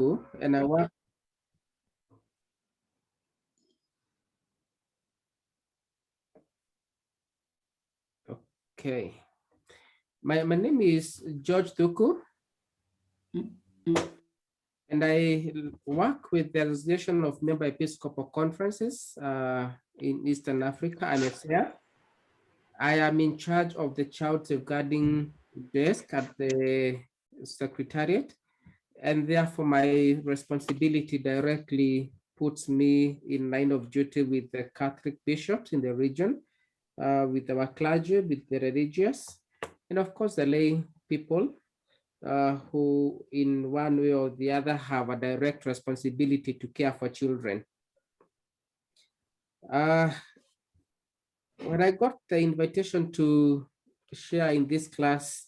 Dooku, and I work. Okay. My name is George Dooku, and I work with the Association of Member Episcopal Conferences in Eastern Africa, and it's here. I am in charge of the child safeguarding desk at the Secretariat, and therefore my responsibility directly puts me in line of duty with the Catholic bishops in the region, with our clergy, with the religious, and of course the lay people who in one way or the other have a direct responsibility to care for children. When I got the invitation to share in this class,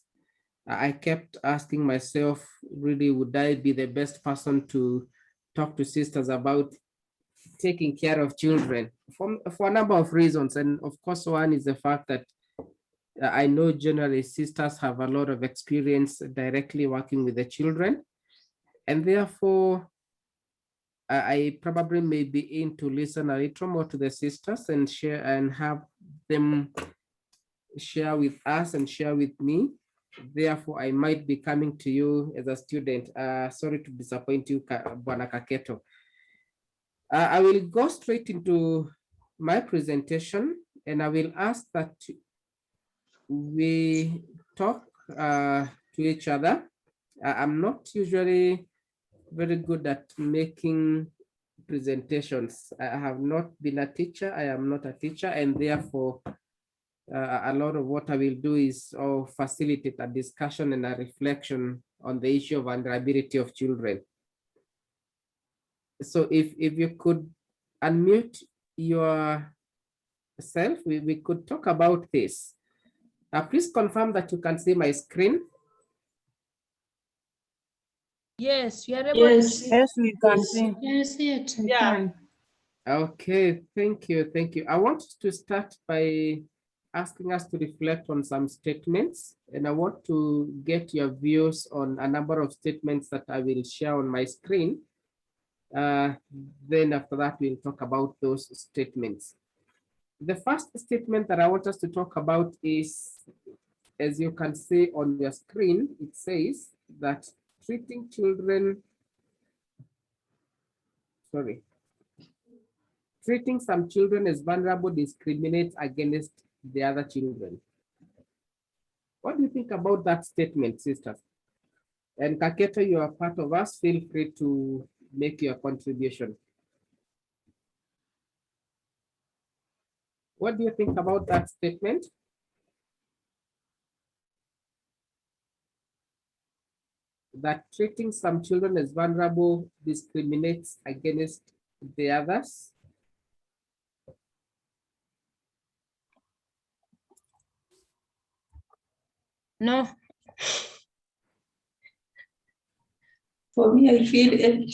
I kept asking myself, really, would I be the best person to talk to sisters about taking care of children for a number of reasons. And of course, one is the fact that I know generally sisters have a lot of experience directly working with the children. And therefore, I probably may be in to listen a little more to the sisters and share and have them share with us and share with me. Therefore, I might be coming to you as a student. Sorry to disappoint you, Bwana Kaketo. I will go straight into my presentation, and I will ask that we talk to each other. I'm not usually very good at making presentations. I have not been a teacher. I am not a teacher, and therefore a lot of what I will do is facilitate a discussion and a reflection on the issue of vulnerability of children. So if you could unmute yourself, we could talk about this. Please confirm that you can see my screen. Yes, we are able to see. Yes, we can see. Yes, it Yeah. Okay, thank you, thank you. I want to start by asking us to reflect on some statements, and I want to get your views on a number of statements that I will share on my screen. Then after that, we'll talk about those statements. The first statement that I want us to talk about is, as you can see on your screen, it says that treating some children as vulnerable discriminates against the other children. What do you think about that statement, sisters? And Kaketo, you are part of us. Feel free to make your contribution. What do you think about that statement? That treating some children as vulnerable discriminates against the others? No. For me, I feel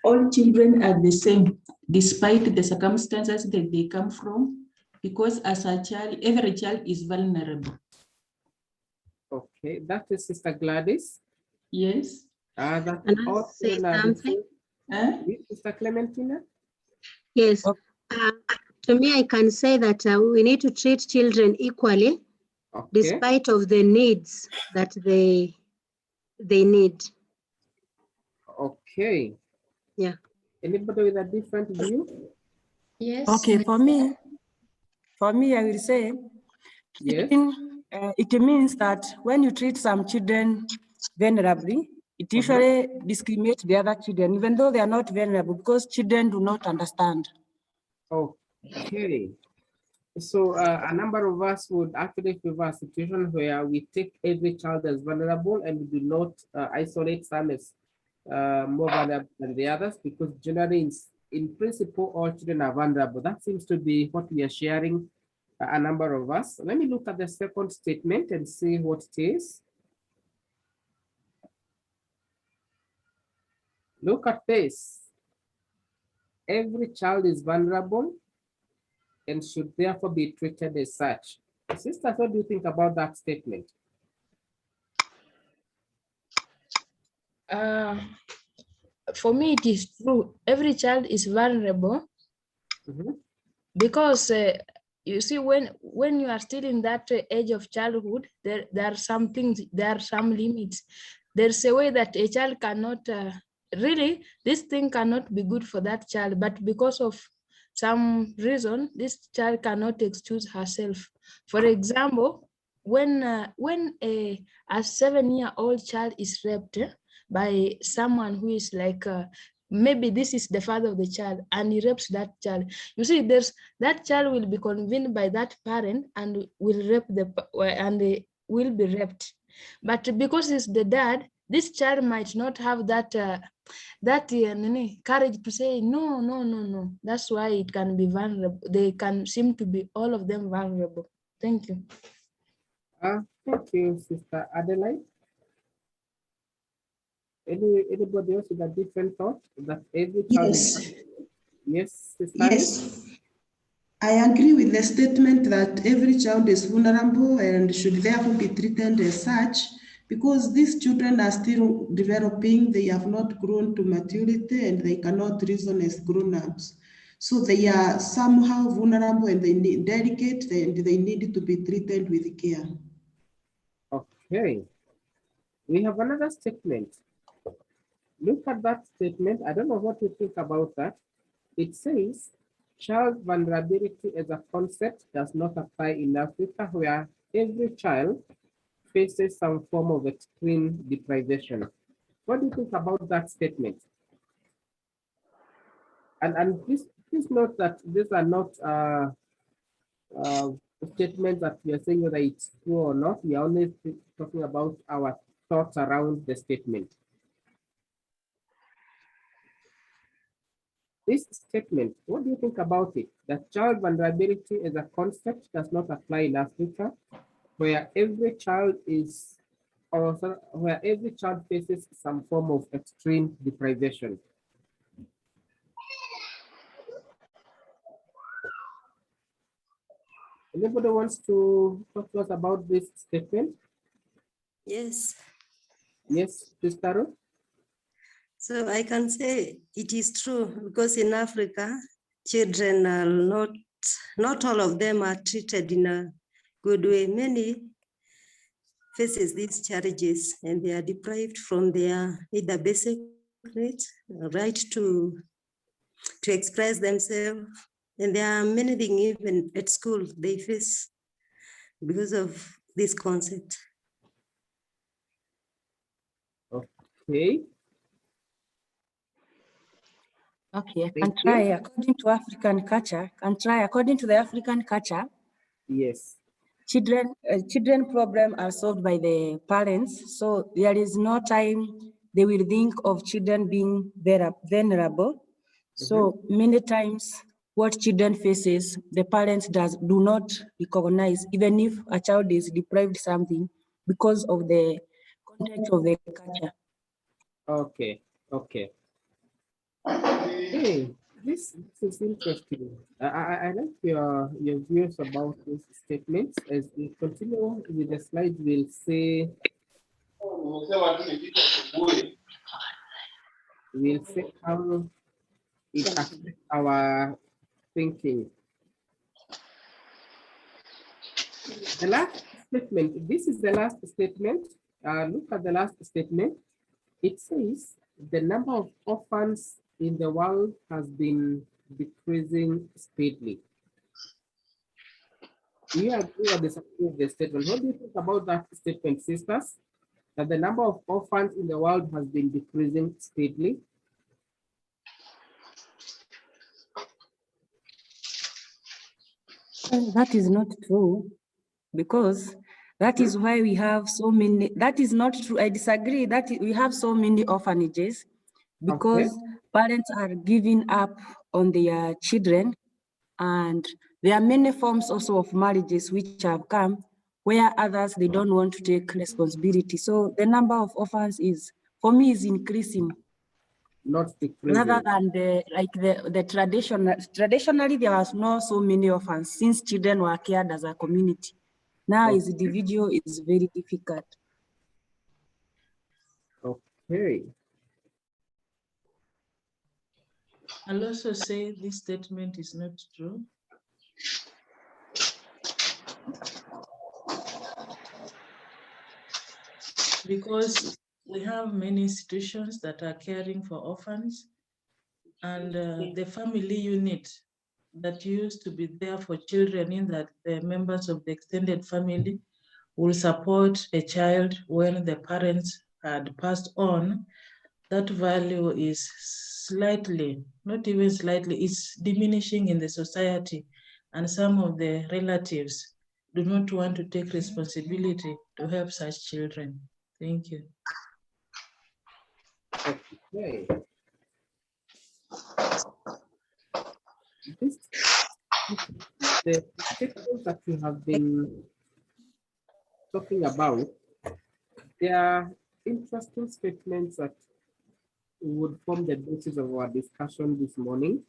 all children are the same, despite the circumstances that they come from, because as a child, every child is vulnerable. Okay, that is Sister Gladys. Yes. Can I say something? Sister Clementina? Yes. To me, I can say that we need to treat children equally, okay, despite of the needs that they need. Okay. Yeah. Anybody with a different view? Yes. Okay, for me, I will say, yes, it means that when you treat some children vulnerably, it usually discriminates the other children, even though they are not vulnerable, because children do not understand. Okay. So a number of us would actually favor a situation where we take every child as vulnerable and we do not isolate some as more vulnerable than the others, because generally in principle, all children are vulnerable. That seems to be what we are sharing, a number of us. Let me look at the second statement and see what it is. Look at this. Every child is vulnerable and should therefore be treated as such. Sisters, what do you think about that statement? For me, it is true. Every child is vulnerable Mhm. because you see, when you are still in that age of childhood, there are some things, there are some limits. There's a way that a child cannot really, this thing cannot be good for that child, but because of some reason, this child cannot excuse herself. For example, when a 7-year-old child is raped by someone who is like maybe this is the father of the child, and he rapes that child, you see, there's that child will be convinced by that parent and will rape and they will be raped. But because it's the dad, this child might not have that courage to say no, no, no, no. That's why it can be vulnerable. They can seem to be all of them vulnerable. Thank you. Thank you, Sister Adelaide. Anybody else with a different thought that every child Yes. is? Yes, Sister. Yes. I agree with the statement that every child is vulnerable and should therefore be treated as such, because these children are still developing, they have not grown to maturity and they cannot reason as grown-ups. So they are somehow vulnerable and they need delicate and they need to be treated with care. Okay. We have another statement. Look at that statement. I don't know what you think about that. It says, child vulnerability as a concept does not apply in Africa, where every child faces some form of extreme deprivation. What do you think about that statement? And please note that these are not uh, statements that we are saying whether it's true or not. We are only talking about our thoughts around the statement. This statement, what do you think about it? That child vulnerability as a concept does not apply in Africa, where every child is, or where every child faces some form of extreme deprivation. Anybody wants to talk to us about this statement? Yes. Yes, Sister Ruth? So I can say it is true because in Africa, children are not all of them are treated in a good way. Many faces these challenges and they are deprived from their either basic needs, right to express themselves. And there are many things even at school they face because of this concept. Okay. Okay, I can Thank try you. according to African culture. According to the African culture, Yes. children problem are solved by the parents. So there is no time they will think of children being vulnerable. So many times what children faces, the parents do not recognize, even if a child is deprived something because of the context of the culture. Okay. Okay. Hey, this is interesting. I like your views about these statements. As we continue with the slides, we'll say how it affects our thinking. The last statement, this is the last statement. Look at the last statement. It says the number of orphans in the world has been decreasing steadily. Do you agree or disagree with the statement? What do you think about that statement, sisters? That the number of orphans in the world has been decreasing steadily? That is not true, because that is why we have so many. That is not true. I disagree that we have so many orphanages, because parents are giving up on their children, and there are many forms also of marriages which have come where others, they don't want to take responsibility. So the number of orphans is, for me, is increasing. Not decreasing. Rather than the traditionally there was not so many orphans since children were cared as a community. Now as individual is very difficult. Okay. I'll also say this statement is not true. Because we have many institutions that are caring for orphans, and the family unit that used to be there for children, in that the members of the extended family will support a child when the parents had passed on, that value is slightly, not even slightly, it's diminishing in the society. And some of the relatives do not want to take responsibility to help such children. Thank you. Okay. The statements that you have been talking about, they are interesting statements that would form the basis of our discussion this morning.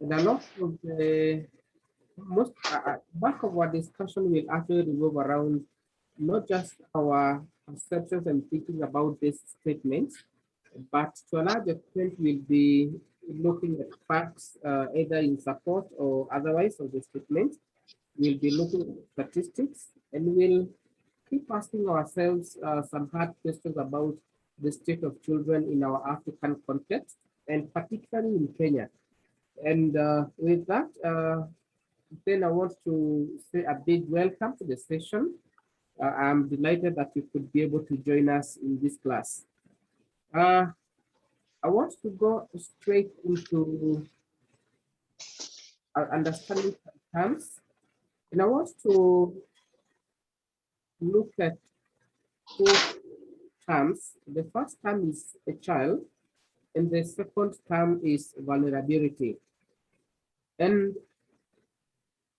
And a lot of the most back of our discussion will actually revolve around not just our perceptions and thinking about these statements, but to a large extent we'll be looking at facts either in support or otherwise of the statement. We'll be looking at statistics, and we'll keep asking ourselves some hard questions about the state of children in our African context, and particularly in Kenya. And with that, then I want to say a big welcome to the session. I'm delighted that you could be able to join us in this class. I want to go straight into understanding terms, and I want to look at 4 terms. The first term is a child, and the second term is vulnerability. And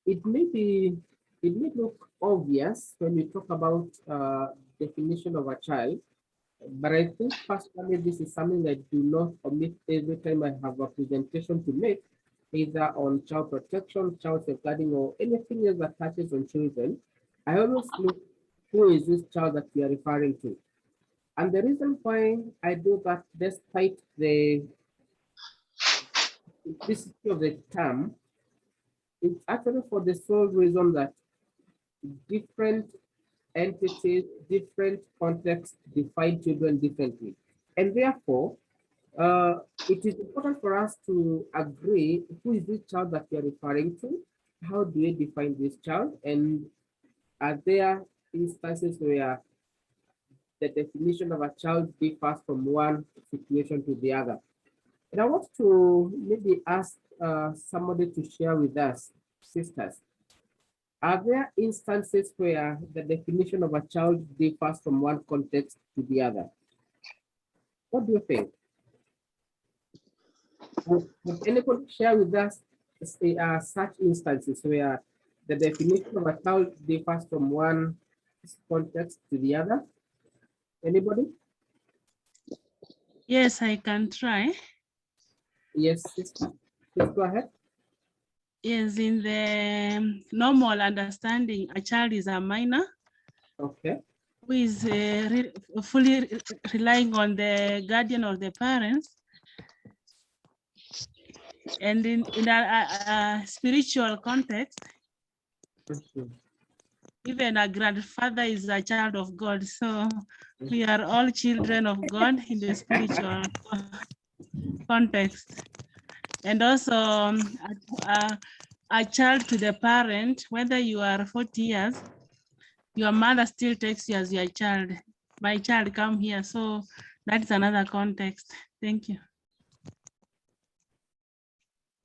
it may look obvious when we talk about definition of a child, but I think personally this is something I do not omit every time I have a presentation to make, either on child protection, child safeguarding, or anything else that touches on children. I always look, who is this child that we are referring to? And the reason why I do that, despite the simplicity of the term, it's actually for the sole reason that different entities, different contexts define children differently. And therefore, it is important for us to agree who is this child that we are referring to, how do we define this child, and are there instances where the definition of a child differs from one situation to the other. And I want to maybe ask somebody to share with us, sisters, are there instances where the definition of a child differs from one context to the other? What do you think? Would anybody share with us such instances where the definition of a child differs from one context to the other? Anybody? Yes, I can try. Yes, sister. Please go ahead. Yes, in the normal understanding, a child is a minor. Okay. Who is fully relying on the guardian or the parents. And in a spiritual context, even a grandfather is a child of God. So we are all children of God in the spiritual context. And also a child to the parent, whether you are 40 years, your mother still takes you as your child. My child, come here. So that's another context. Thank you.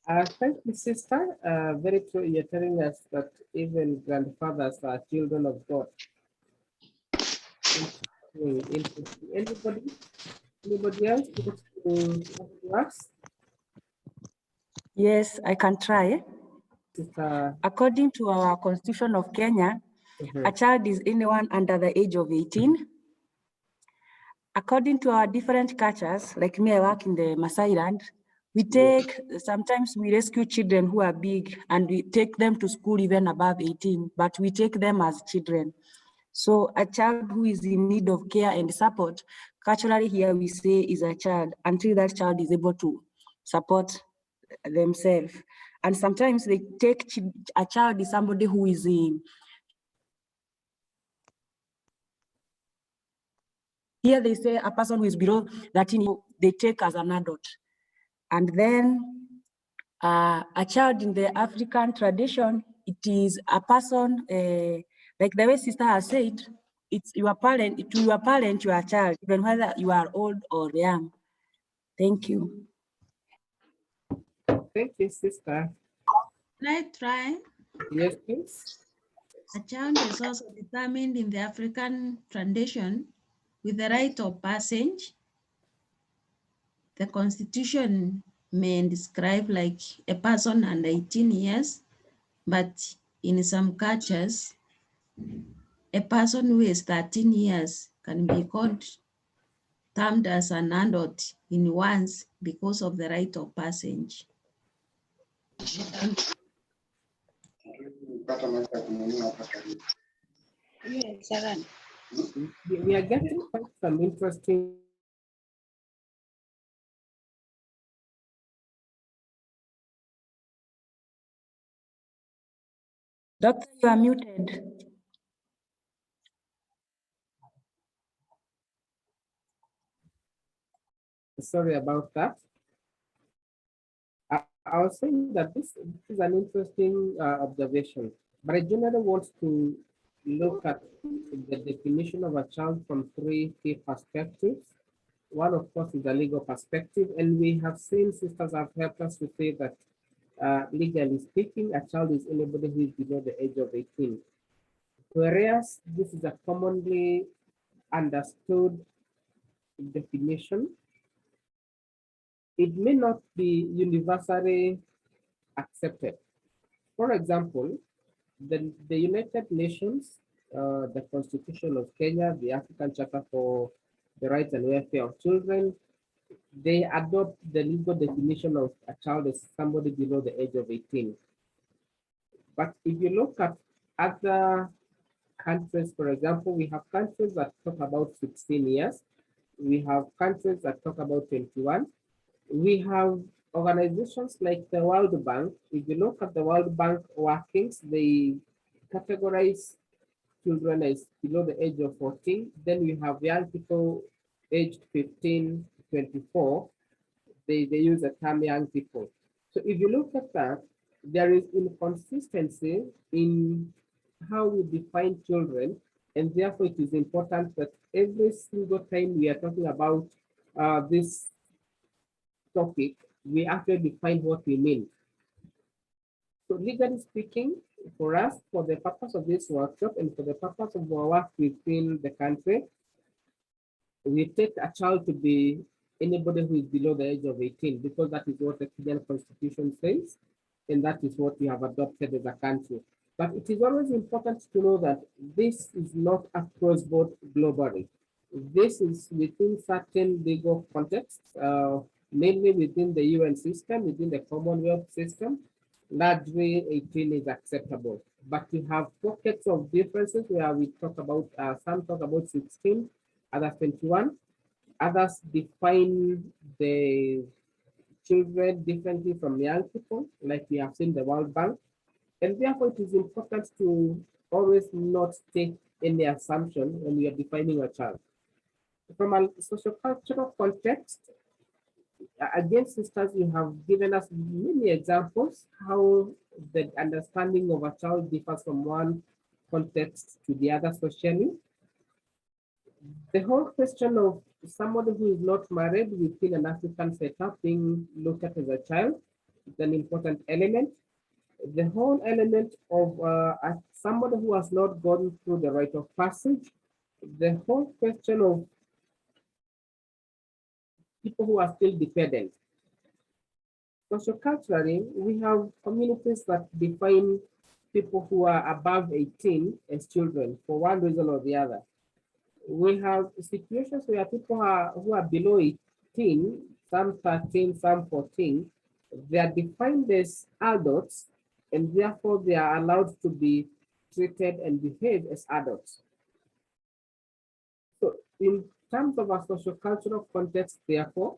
Thank you, sister. Very true. You're telling us that even grandfathers are children of God. Interesting. Anybody else wants to ask? Yes, I can try. According to our Constitution of Kenya, a child is anyone under the age of 18. According to our different cultures, like me, I work in the Maasai land, sometimes we rescue children who are big and we take them to school even above 18, but we take them as children. So a child who is in need of care and support culturally here we say is a child until that child is able to support themselves. And sometimes they take a child is somebody who is in. Here they say a person who is below 13, they take as an adult. And then a child in the African tradition, it is a person, like the way sister has said, it's your parent, to your parent, you are a child, even whether you are old or young. Thank you. Thank you, sister. Can I try? Yes, please. A child is also determined in the African tradition with the right of passage. The constitution may describe like a person under 18 years, but in some cultures, a person who is 13 years can be called, termed as an adult in once because of the right of passage. Yes, Sharon. We are getting quite some interesting. Doctor, you are muted. Sorry about that. I was saying that this is an interesting observation, but I generally want to look at the definition of a child from three key perspectives. One, of course, is the legal perspective, and we have seen sisters have helped us to say that legally speaking, a child is anybody who is below the age of 18. Whereas this is a commonly understood definition, it may not be universally accepted. For example, the United Nations, the Constitution of Kenya, the African Charter for the Rights and Welfare of Children, they adopt the legal definition of a child as somebody below the age of 18. But if you look at other countries, for example, we have countries that talk about 16 years. We have countries that talk about 21. We have organizations like the World Bank. If you look at the World Bank workings, they categorize children as below the age of 14. Then we have young people aged 15, 24. They use the term young people. So if you look at that, there is inconsistency in how we define children, and therefore it is important that every single time we are talking about this topic, we actually define what we mean. So legally speaking, for us, for the purpose of this workshop and for the purpose of our work within the country, we take a child to be anybody who is below the age of 18, because that is what the Kenyan Constitution says, and that is what we have adopted as a country. But it is always important to know that this is not across board globally. This is within certain legal contexts, mainly within the UN system, within the Commonwealth system. Largely 18 is acceptable, but we have pockets of differences where we talk about, some talk about 16, others 21, others define the children differently from young people, like we have seen the World Bank. And therefore it is important to always not take any assumption when we are defining a child. From a sociocultural context, again, sisters, you have given us many examples how the understanding of a child differs from one context to the other socially. The whole question of somebody who is not married within an African setup being looked at as a child is an important element. The whole element of somebody who has not gone through the rite of passage, the whole question of people who are still dependent. Socioculturally, we have communities that define people who are above 18 as children for one reason or the other. We have situations where people who are below 18, some 13, some 14, they are defined as adults, and therefore they are allowed to be treated and behave as adults. So in terms of our sociocultural context, therefore,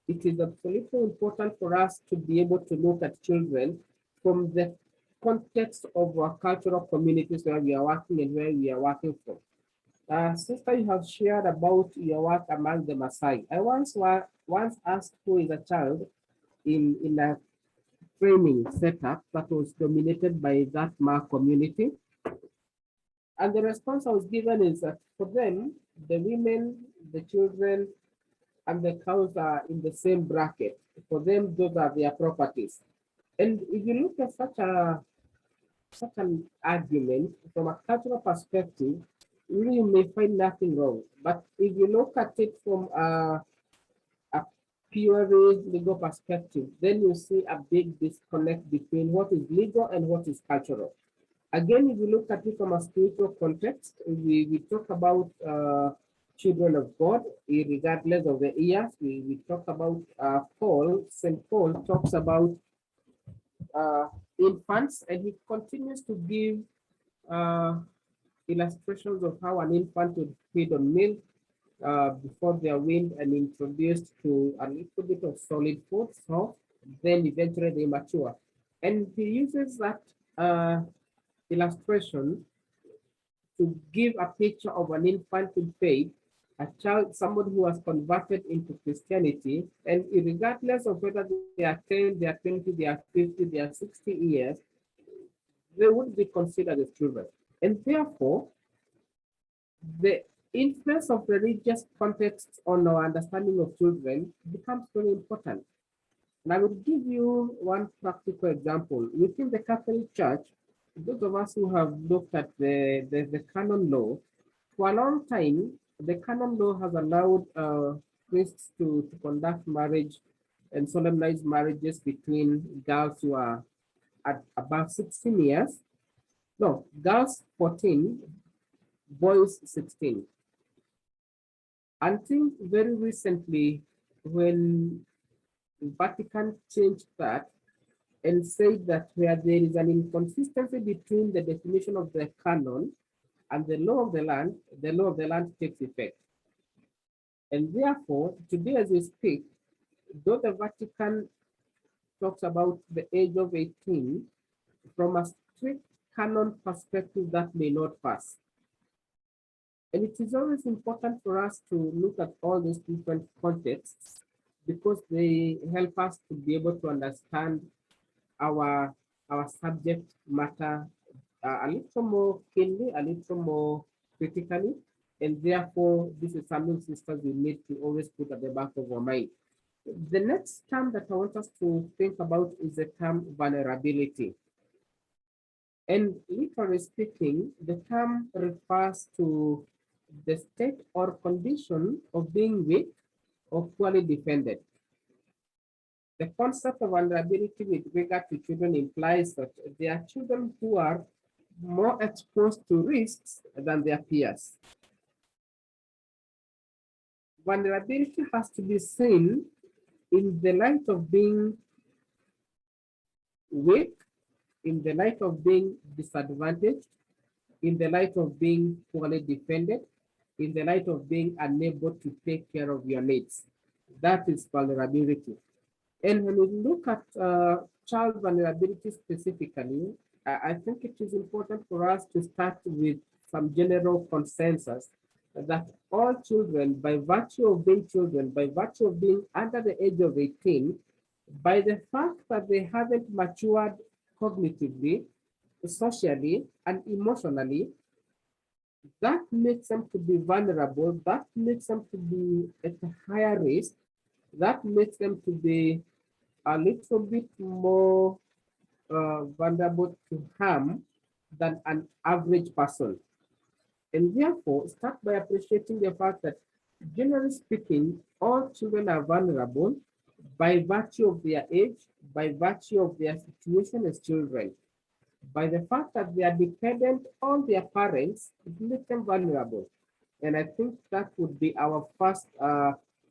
it is absolutely important for us to be able to look at children from the context of our cultural communities where we are working and where we are working from. Sister, you have shared about your work among the Maasai. I once asked who is a child in a training setup that was dominated by that Ma community. And the response I was given is that for them, the women, the children, and the cows are in the same bracket. For them, those are their properties. And if you look at such an argument from a cultural perspective, really you may find nothing wrong. But if you look at it from a purely legal perspective, then you see a big disconnect between what is legal and what is cultural. Again, if you look at it from a spiritual context, we talk about children of God, regardless of the years. We talk about St. Paul talks about infants, and he continues to give illustrations of how an infant would feed on milk before they are weaned and introduced to a little bit of solid food, soft, then eventually they mature. And he uses that illustration to give a picture of an infant in faith, a child, somebody who has converted into Christianity, and regardless of whether they are 10, they are 20, they are 50, they are 60 years, they would be considered as children. And therefore, the influence of religious contexts on our understanding of children becomes very important. And I will give you one practical example. Within the Catholic Church, those of us who have looked at the canon law, for a long time, the canon law has allowed priests to conduct marriage and solemnize marriages between girls who are at about 16 years. No, girls 14, boys 16. Until very recently, when Vatican changed that and said that where there is an inconsistency between the definition of the canon and the law of the land takes effect. And therefore, today as we speak, though the Vatican talks about the age of 18, from a strict canon perspective, that may not pass. And it is always important for us to look at all these different contexts because they help us to be able to understand our subject matter a little more keenly, a little more critically, and therefore this is something, sisters, we need to always put at the back of our mind. The next term that I want us to think about is the term vulnerability. And literally speaking, the term refers to the state or condition of being weak or poorly defended. The concept of vulnerability with regard to children implies that they are children who are more exposed to risks than their peers. Vulnerability has to be seen in the light of being weak, in the light of being disadvantaged, in the light of being poorly defended, in the light of being unable to take care of your needs. That is vulnerability. And when we look at child vulnerability specifically, I think it is important for us to start with some general consensus that all children, by virtue of being children, by virtue of being under the age of 18, by the fact that they haven't matured cognitively, socially, and emotionally, that makes them to be vulnerable, that makes them to be at a higher risk, that makes them to be a little bit more vulnerable to harm than an average person. And therefore, start by appreciating the fact that, generally speaking, all children are vulnerable by virtue of their age, by virtue of their situation as children. By the fact that they are dependent on their parents, it makes them vulnerable. And I think that would be our first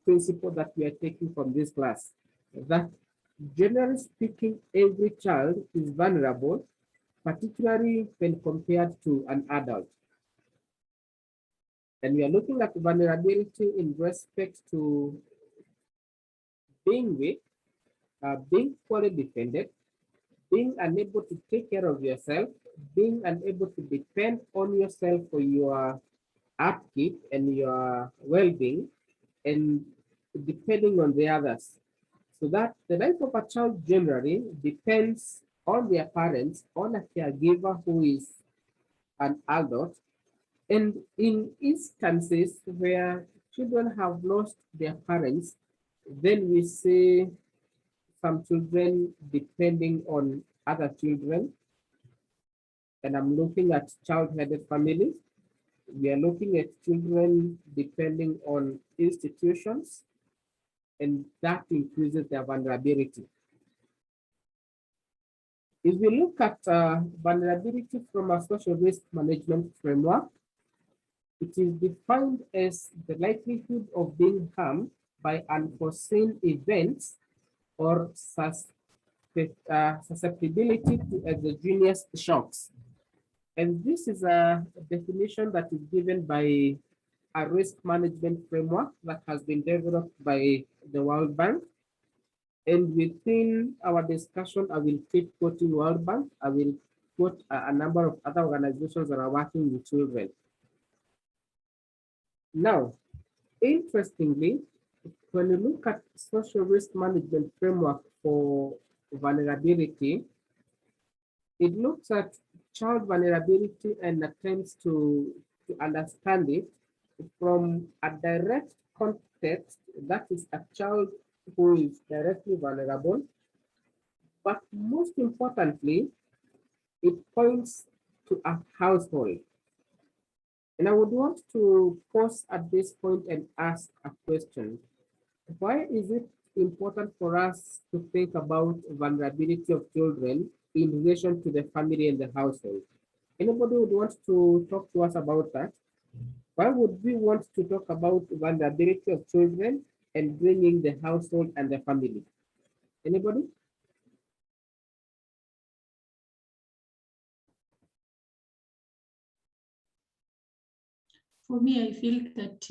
principle that we are taking from this class, that generally speaking, every child is vulnerable, particularly when compared to an adult. And we are looking at vulnerability in respect to being weak, being poorly defended, being unable to take care of yourself, being unable to depend on yourself for your upkeep and your well-being, and depending on the others. So that the life of a child generally depends on their parents, on a caregiver who is an adult. And in instances where children have lost their parents, then we see some children depending on other children. And I'm looking at child-headed families. We are looking at children depending on institutions, and that increases their vulnerability. If we look at vulnerability from a social risk management framework, it is defined as the likelihood of being harmed by unforeseen events or susceptibility to exogenous shocks. And this is a definition that is given by a risk management framework that has been developed by the World Bank. And within our discussion, I will keep quoting World Bank. I will quote a number of other organizations that are working with children. Now, interestingly, when you look at social risk management framework for vulnerability, it looks at child vulnerability and attempts to understand it from a direct context, that is a child who is directly vulnerable. But most importantly, it points to a household. And I would want to pause at this point and ask a question. Why is it important for us to think about vulnerability of children in relation to the family and the household? Anybody would want to talk to us about that? Why would we want to talk about vulnerability of children and bringing the household and the family? Anybody? For me, I feel that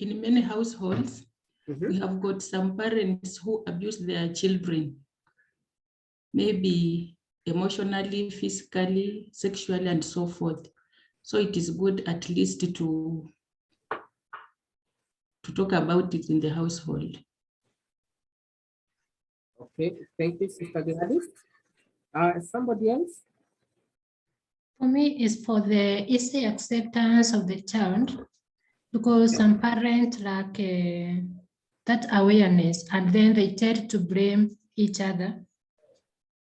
in many households, we have got some parents who abuse their children, maybe emotionally, physically, sexually, and so forth. So it is good at least to talk about it in the household. Okay, thank you, Sister Gladys. Somebody else? For me, it's for the easy acceptance of the child, because some parents lack that awareness, and then they tend to blame each other.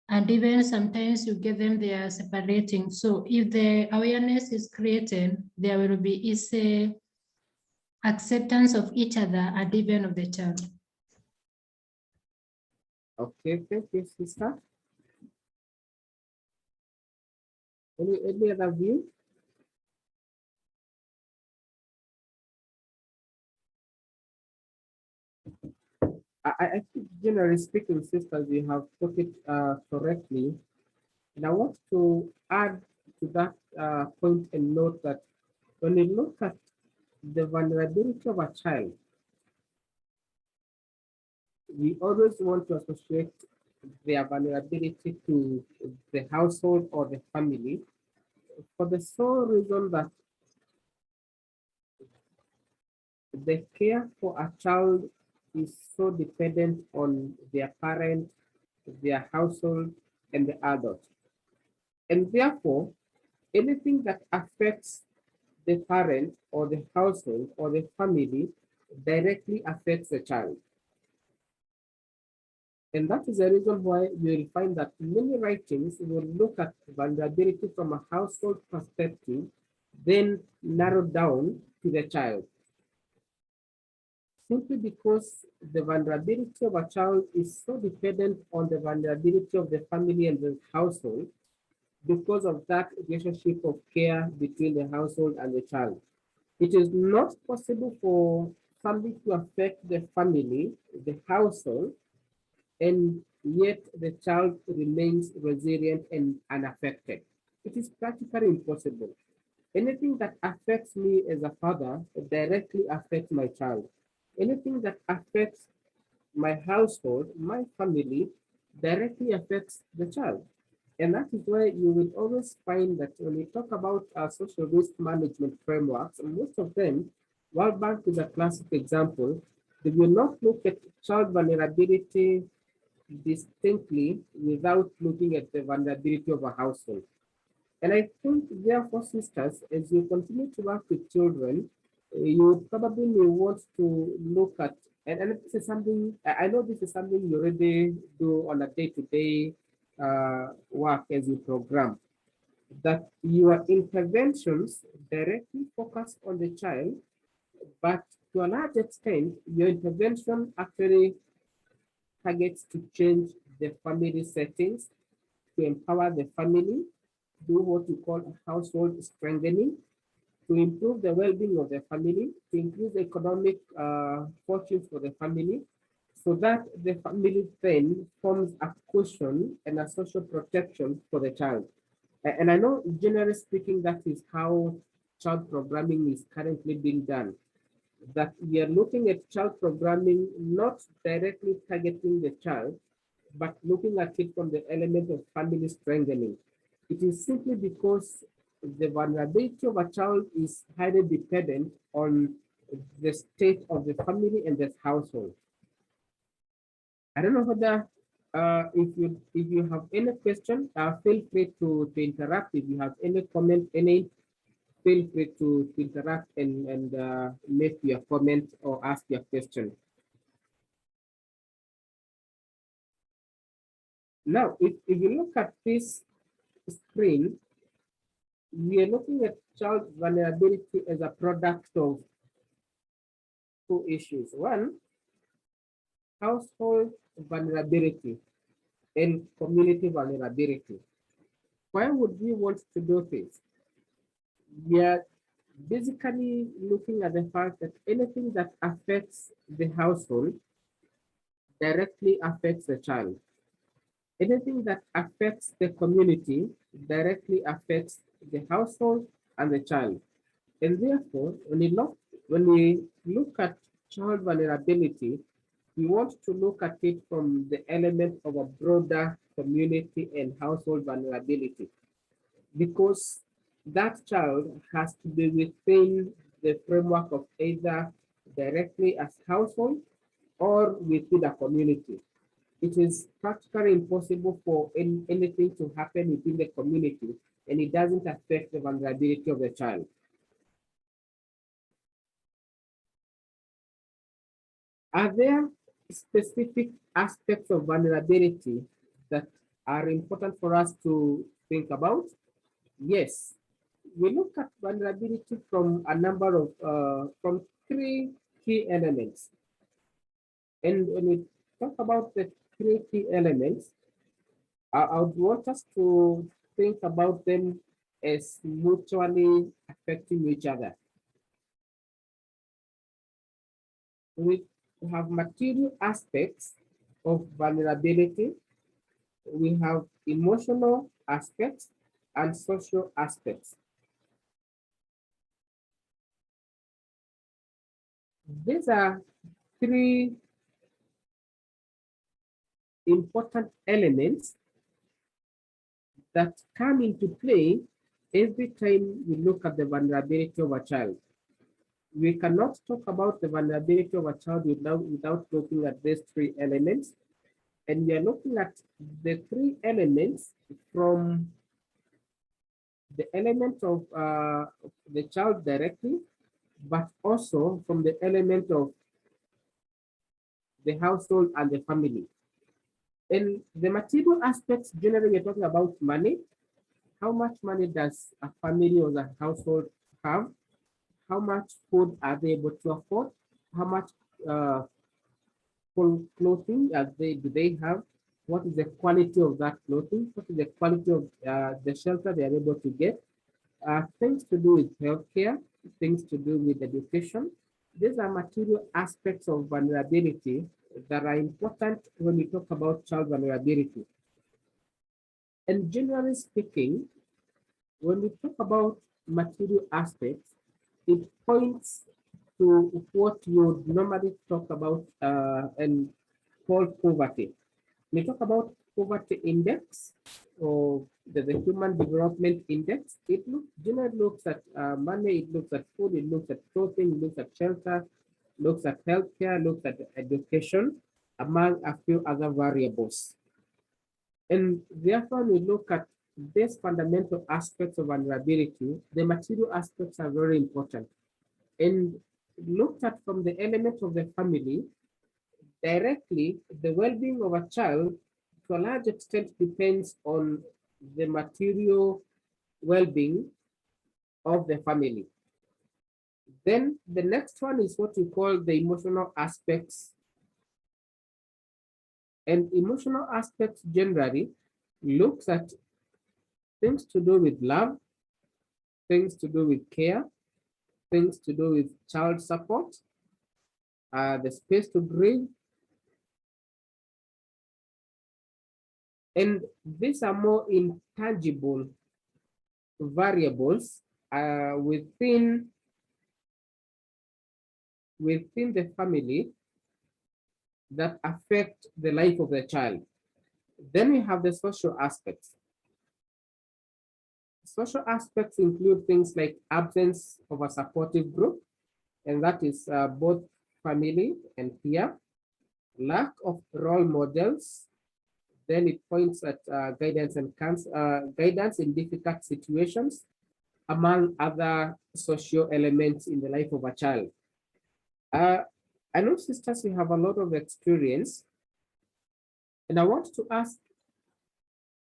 And even sometimes you get them, they are separating. So if the awareness is created, there will be easy acceptance of each other and even of the child. Okay, thank you, Sister. Any other view? I think generally speaking, sisters, you have put it correctly. And I want to add to that point and note that when you look at the vulnerability of a child, we always want to associate their vulnerability to the household or the family, for the sole reason that the care for a child is so dependent on their parent, their household, and the adult. And therefore, anything that affects the parent or the household or the family directly affects the child. And that is the reason why you will find that many writings will look at vulnerability from a household perspective, then narrow down to the child. Simply because the vulnerability of a child is so dependent on the vulnerability of the family and the household, because of that relationship of care between the household and the child. It is not possible for something to affect the family, the household, and yet the child remains resilient and unaffected. It is practically impossible. Anything that affects me as a father directly affects my child. Anything that affects my household, my family, directly affects the child. And that is why you will always find that when we talk about social risk management frameworks, most of them, World Bank is a classic example, they will not look at child vulnerability distinctly without looking at the vulnerability of a household. And I think, therefore, sisters, as you continue to work with children, you probably will want to look at, and this is something, I know this is something you already do on a day-to-day work as you program, that your interventions directly focus on the child, but to a large extent, your intervention actually targets to change the family settings, to empower the family, do what we call household strengthening, to improve the well-being of the family, to increase economic fortunes for the family, so that the family then forms a cushion and a social protection for the child. And I know, generally speaking, that is how child programming is currently being done. That we are looking at child programming, not directly targeting the child, but looking at it from the element of family strengthening. It is simply because the vulnerability of a child is highly dependent on the state of the family and the household. I don't know whether if you have any question, feel free to interrupt. If you have any comment, feel free to interrupt and make your comment or ask your question. Now, if you look at this screen, we are looking at child vulnerability as a product of two issues. One, household vulnerability and community vulnerability. Why would we want to do this? We are basically looking at the fact that anything that affects the household directly affects the child. Anything that affects the community directly affects the household and the child. And therefore, when we look at child vulnerability, we want to look at it from the element of a broader community and household vulnerability, because that child has to be within the framework of either directly as household or within a community. It is practically impossible for anything to happen within the community and it doesn't affect the vulnerability of the child. Are there specific aspects of vulnerability that are important for us to think about? Yes. We look at vulnerability from a number of, from three key elements. And when we talk about the three key elements, I would want us to think about them as mutually affecting each other. We have material aspects of vulnerability, we have emotional aspects and social aspects. These are three important elements that come into play every time we look at the vulnerability of a child. We cannot talk about the vulnerability of a child without looking at these three elements. And we are looking at the three elements from the element of the child directly, but also from the element of the household and the family. In the material aspects, generally we're talking about money. How much money does a family or the household have? How much food are they able to afford? How much full clothing do they have? What is the quality of that clothing? What is the quality of the shelter they are able to get? Things to do with healthcare, things to do with education. These are material aspects of vulnerability that are important when we talk about child vulnerability. And generally speaking, when we talk about material aspects, it points to what you would normally talk about and call poverty. We talk about poverty index or the Human Development Index. It generally looks at money, it looks at food, it looks at clothing, it looks at shelter, looks at healthcare, looks at education, among a few other variables. And therefore, we look at these fundamental aspects of vulnerability. The material aspects are very important. And looked at from the element of the family, directly, the well-being of a child to a large extent depends on the material well-being of the family. Then the next one is what we call the emotional aspects. And emotional aspects generally looks at things to do with love, things to do with care, things to do with child support, the space to grieve. And these are more intangible variables within the family that affect the life of the child. Then we have the social aspects. Social aspects include things like absence of a supportive group, and that is both family and peer, lack of role models. Then it points at guidance in difficult situations, among other social elements in the life of a child. I know, sisters, you have a lot of experience, and I want to ask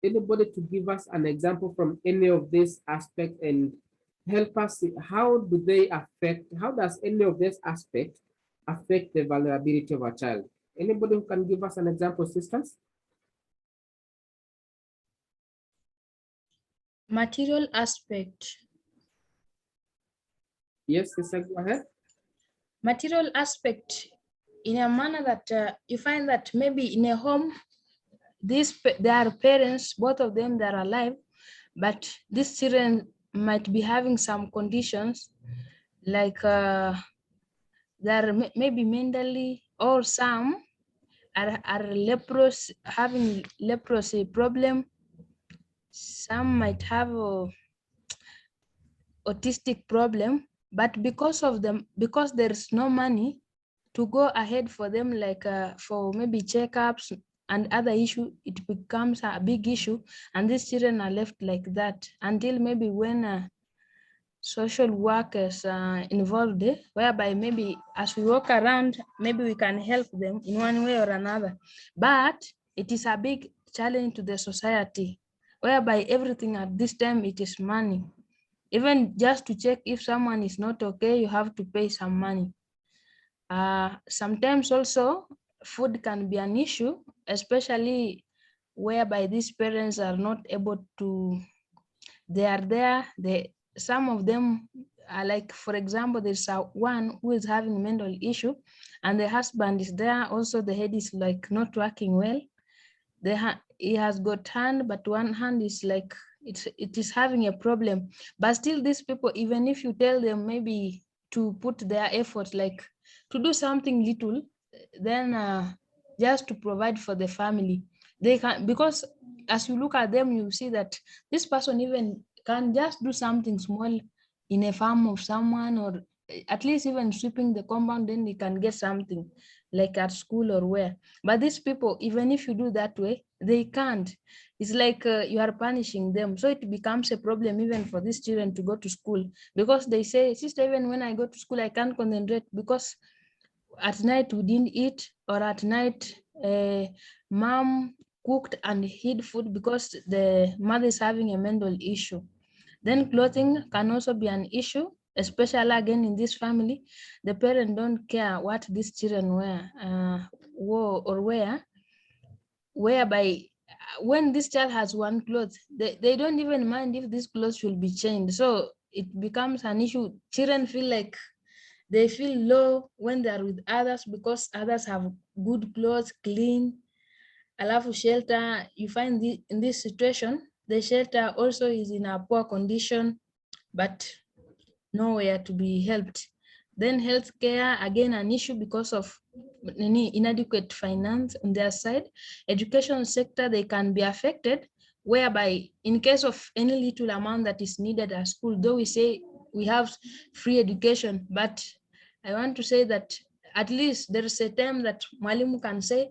anybody to give us an example from any of these aspects and help us see how does any of these aspects affect the vulnerability of a child? Anybody who can give us an example, sisters? Material aspect. Yes, sister, go ahead. Material aspect in a manner that you find that maybe in a home, there are parents, both of them that are alive, but these children might be having some conditions like they're maybe mentally, or some are having leprosy problem. Some might have a autistic problem, but because there's no money to go ahead for them, like for maybe checkups and other issue, it becomes a big issue, and these children are left like that until maybe when social work is involved, whereby maybe as we walk around, maybe we can help them in one way or another. But it is a big challenge to the society, whereby everything at this time, it is money. Even just to check if someone is not okay, you have to pay some money. Sometimes also food can be an issue, especially whereby these parents are not able to, they are there, some of them are like, for example, there's one who is having mental issue and the husband is there also, the head is like not working well. He has got hand, but one hand is like, it is having a problem. But still these people, even if you tell them maybe to put their effort, like to do something little, then just to provide for the family, they can, because as you look at them, you see that this person even can just do something small in a farm of someone, or at least even sweeping the compound, then they can get something like at school or where. But these people, even if you do that way, they can't. It's like you are punishing them. So it becomes a problem even for these children to go to school, because they say, sister, even when I go to school, I can't concentrate because at night we didn't eat, or at night mom cooked and hid food because the mother is having a mental issue. Then clothing can also be an issue, especially again in this family. The parent don't care what these children wear or wear, whereby when this child has one clothes, they don't even mind if this clothes should be changed. So it becomes an issue. Children feel like they feel low when they are with others because others have good clothes, clean. Alafu shelter, you find in this situation, the shelter also is in a poor condition. but nowhere to be helped. Then healthcare, again, an issue because of inadequate finance on their side. Education sector, they can be affected, whereby in case of any little amount that is needed at school, though we say we have free education, but I want to say that at least there is a time that Mwalimu can say,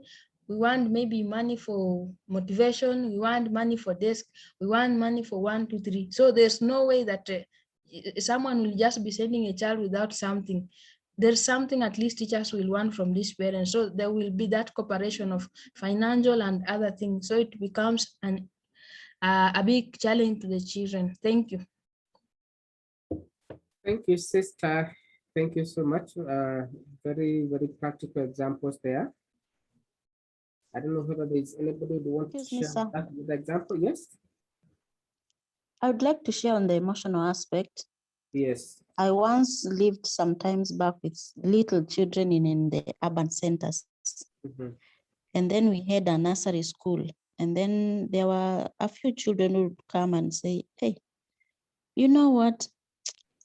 we want maybe money for motivation, we want money for desk, we want money for 1, 2, 3. So there's no way that someone will just be sending a child without something. There's something at least teachers will want from these parents. So there will be that cooperation of financial and other things. So it becomes a big challenge to the children. Thank you. Thank you, sister. Thank you so much. Very, very practical examples there. I don't know whether there's anybody who wants to share that with the example. Yes. I would like to share on the emotional aspect. Yes. I once lived sometimes back with little children in the urban centers. Mm-hmm. And then we had a nursery school. And then there were a few children who would come and say, hey, you know what?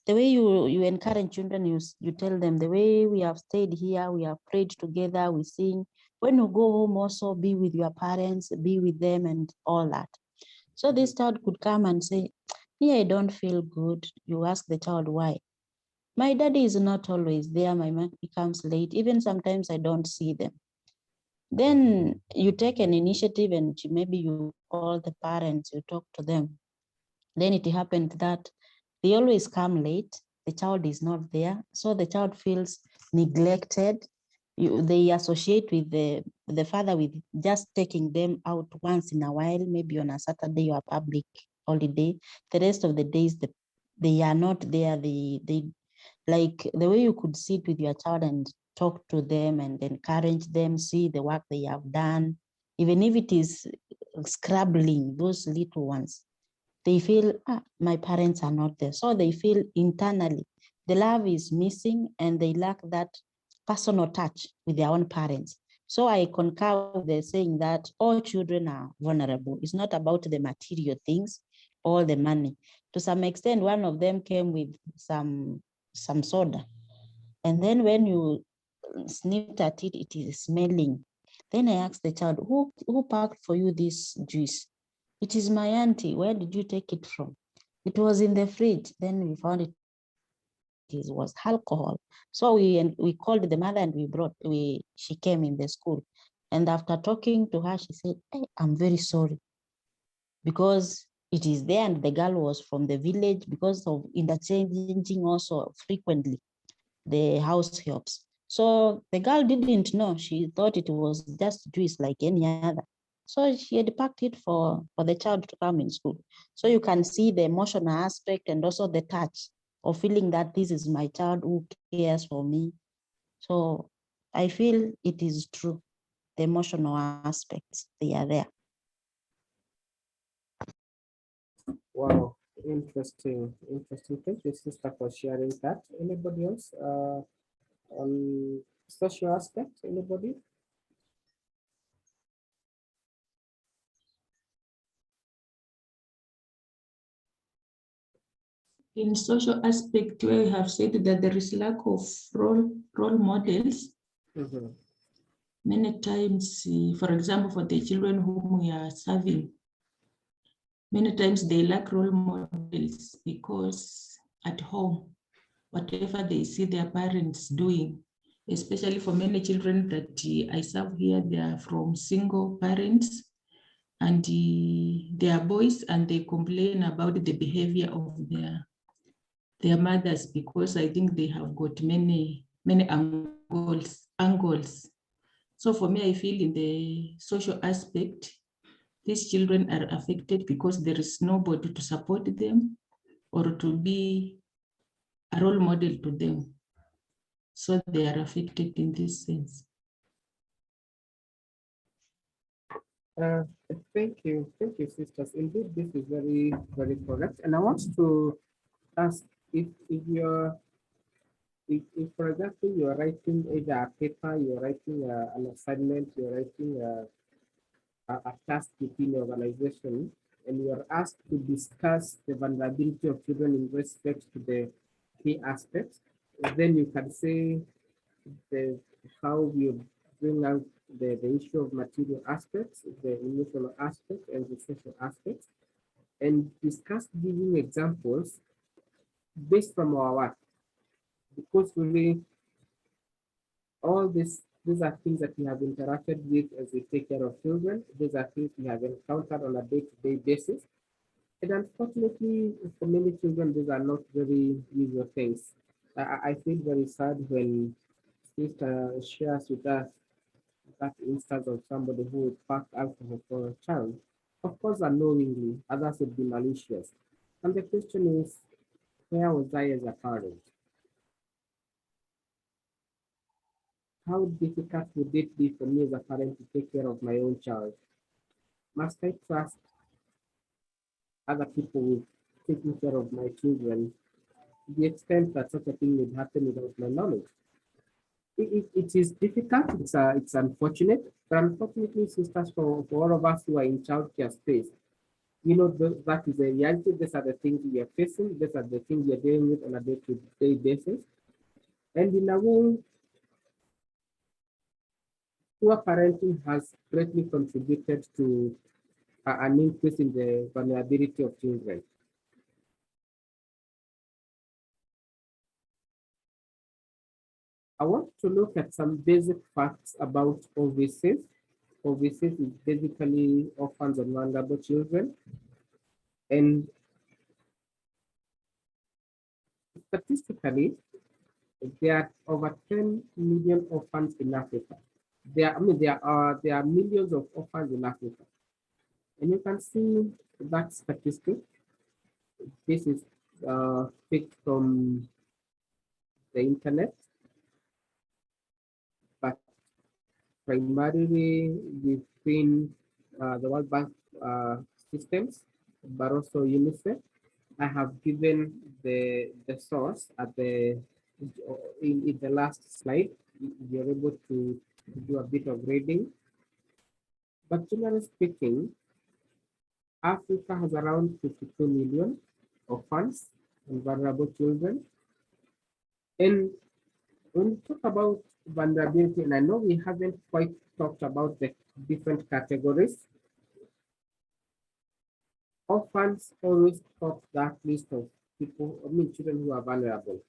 The way you encourage children, you tell them the way we have stayed here, we have prayed together, we sing. When you go home also be with your parents, be with them and all that. So this child could come and say, yeah, I don't feel good. You ask the child why. My daddy is not always there. My mom becomes late. Even sometimes I don't see them. Then you take an initiative and maybe you call the parents, you talk to them. Then it happened that they always come late. The child is not there. So the child feels neglected. They associate with the father with just taking them out once in a while, maybe on a Saturday or a public holiday. The rest of the days, they are not there. They like the way you could sit with your child and talk to them and encourage them, see the work they have done, even if it is scrabbling, those little ones, they feel, my parents are not there. So they feel internally the love is missing and they lack that personal touch with their own parents. So I concur with the saying that all children are vulnerable. It's not about the material things or the money. To some extent, one of them came with some soda. And then when you sniffed at it, it is smelling. Then I asked the child, who packed for you this juice? It is my auntie. Where did you take it from? It was in the fridge. Then we found it was alcohol. So we called the mother and she came in the school. And after talking to her, she said, hey, I'm very sorry because it is there and the girl was from the village because of interchanging also frequently the house helps. So the girl didn't know. She thought it was just juice like any other. So she had packed it for the child to come in school. So you can see the emotional aspect and also the touch of feeling that this is my child who cares for me. So I feel it is true. The emotional aspects, they are there. Wow, interesting. Thank you, sister, for sharing that. Anybody else on social aspect? Anybody? In social aspect, where you have said that there is lack of role models. Mm-hmm. Many times, for example, for the children whom we are serving, many times they lack role models because at home, whatever they see their parents doing, especially for many children that I serve here, they are from single parents and they are boys and they complain about the behavior of their mothers because I think they have got many angles. So for me, I feel in the social aspect, these children are affected because there is nobody to support them or to be a role model to them. So they are affected in this sense. Thank you, sisters. Indeed, this is very, very correct. And I want to ask if for example, you are writing either a paper, you are writing an assignment, you are writing a task within your organization, and you are asked to discuss the vulnerability of children in respect to the key aspects, then you can say how you bring out the issue of material aspects, the emotional aspect, and the social aspects, and discuss giving examples based from our work. Because really, all these are things that we have interacted with as we take care of children. These are things we have encountered on a day-to-day basis. And unfortunately, for many children, these are not very usual things. I feel very sad when sister shares with us that instance of somebody who would pack alcohol for a child. Of course, unknowingly, others would be malicious. And the question is, where was I as a parent? How difficult would it be for me as a parent to take care of my own child? Must I trust other people with taking care of my children to the extent that such a thing would happen without my knowledge? It is difficult, it's unfortunate, but unfortunately, sisters, for all of us who are in childcare space, you know, that is a reality. These are the things we are facing. These are the things we are dealing with on a day-to-day basis. And in a way, poor parenting has greatly contributed to an increase in the vulnerability of children. I want to look at some basic facts about OVCs. OVCs is basically orphans and vulnerable children. And statistically, there are over 10 million orphans in Africa. There are millions of orphans in Africa. And you can see that statistic. This is picked from the internet, but primarily within the World Bank systems, but also UNICEF. I have given the source at in the last slide. You're able to do a bit of reading. But generally speaking, Africa has around 52 million orphans and vulnerable children. And when we talk about vulnerability, and I know we haven't quite talked about the different categories, orphans always top that list of people, children who are vulnerable.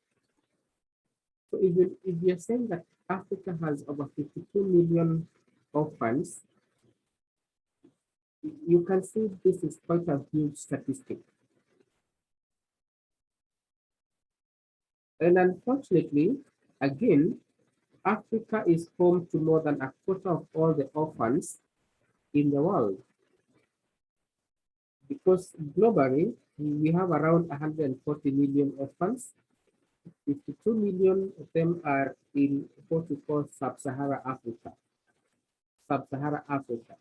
So if you're saying that Africa has over 52 million orphans, you can see this is quite a huge statistic. And unfortunately, again, Africa is home to more than a quarter of all the orphans in the world. Because globally, we have around 140 million orphans. 52 million of them are in what we call sub-Saharan Africa. Sub-Saharan Africa.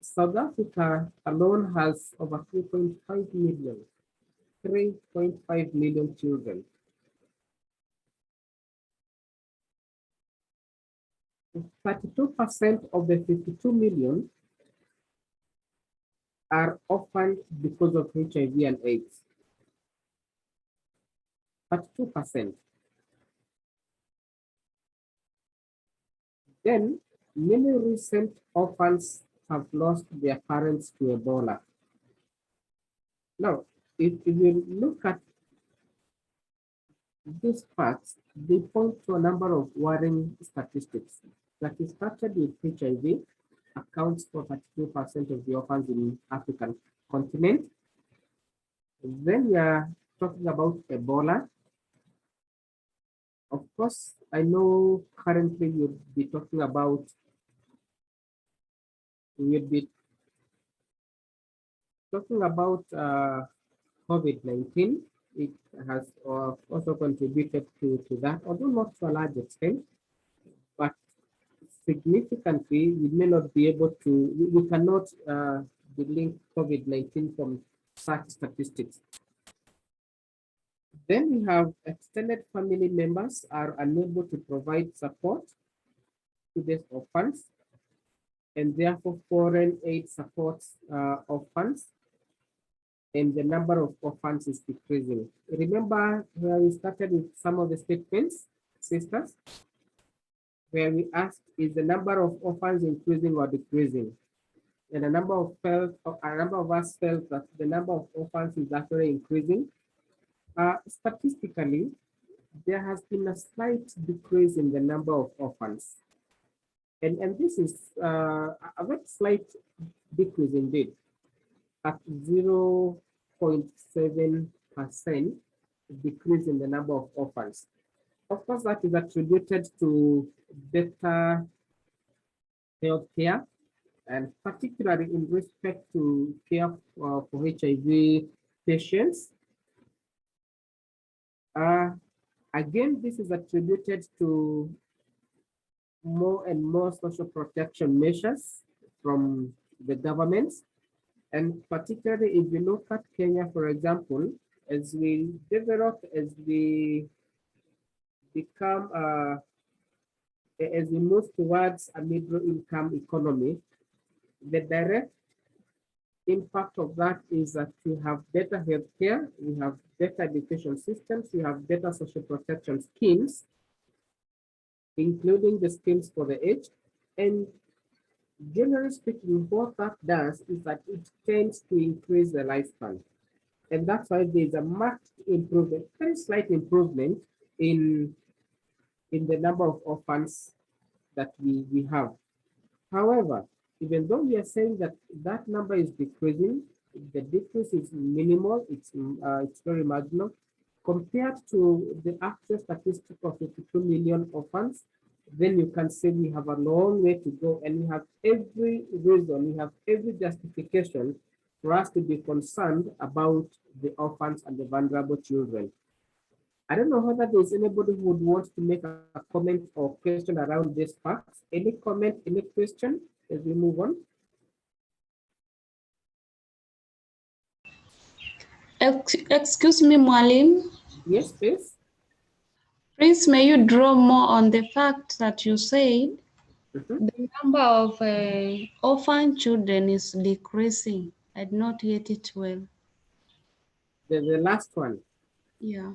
South Africa alone has over 3.5 million, 3.5 million children. 32% of the 52 million are orphaned because of HIV and AIDS. 32%. Then, many recent orphans have lost their parents to Ebola. Now, if you look at these facts, they point to a number of worrying statistics. That is, started with HIV, accounts for 32% of the orphans in African continent. Then we are talking about Ebola. Of course, I know currently you'll be talking about, COVID-19. It has also contributed to that, although not to a large extent, but significantly, we may not be able to, we cannot delink COVID-19 from such statistics. Then we have extended family members are unable to provide support to these orphans. and therefore foreign aid supports orphans, and the number of orphans is decreasing. Remember where we started with some of the statements, sisters, where we asked, is the number of orphans increasing or decreasing? And a number of us felt that the number of orphans is actually increasing. Statistically, there has been a slight decrease in the number of orphans. And this is a very slight decrease indeed, at 0.7% decrease in the number of orphans. Of course, that is attributed to better healthcare, and particularly in respect to care for HIV patients. Again, this is attributed to more and more social protection measures from the governments. And particularly if you look at Kenya, for example, as we develop, as we become, as we move towards a middle income economy, the direct impact of that is that we have better healthcare, we have better education systems, we have better social protection schemes, including the schemes for the aged. And generally speaking, what that does is that it tends to increase the lifespan. And that's why there's a marked improvement, very slight improvement in the number of orphans that we have. However, even though we are saying that that number is decreasing, the decrease is minimal, it's very marginal, compared to the actual statistic of 52 million orphans. Then you can say we have a long way to go, and we have every reason, we have every justification for us to be concerned about the orphans and the vulnerable children. I don't know whether there's anybody who would want to make a comment or question around this fact. Any comment, any question as we move on? Excuse me, Mwalim. Yes, please. Please, may you draw more on the fact that you said the number of orphan children is decreasing. I did not get it well. The last one. Yeah.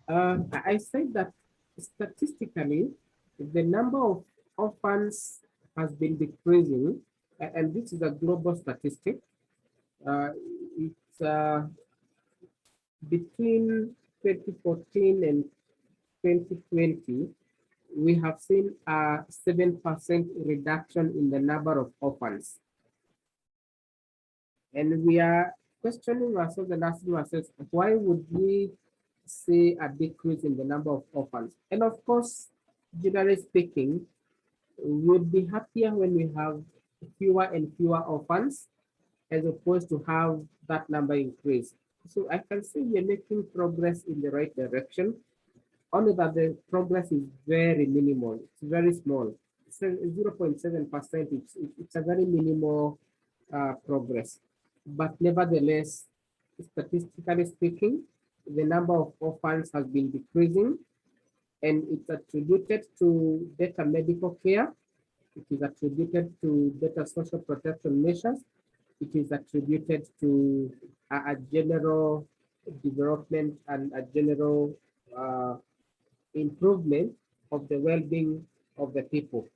I said that statistically, the number of orphans has been decreasing, and this is a global statistic. It's between 2014 and 2020, we have seen a 7% reduction in the number of orphans. And we are questioning ourselves and asking ourselves, why would we see a decrease in the number of orphans? And of course, generally speaking, we'd be happier when we have fewer and fewer orphans as opposed to have that number increase. So I can say we're making progress in the right direction, only that the progress is very minimal, it's very small. 0.7%, it's a very minimal progress. But nevertheless, statistically speaking, the number of orphans has been decreasing, and it's attributed to better medical care. It is attributed to better social protection measures. It is attributed to a general development and a general improvement of the well-being of the people.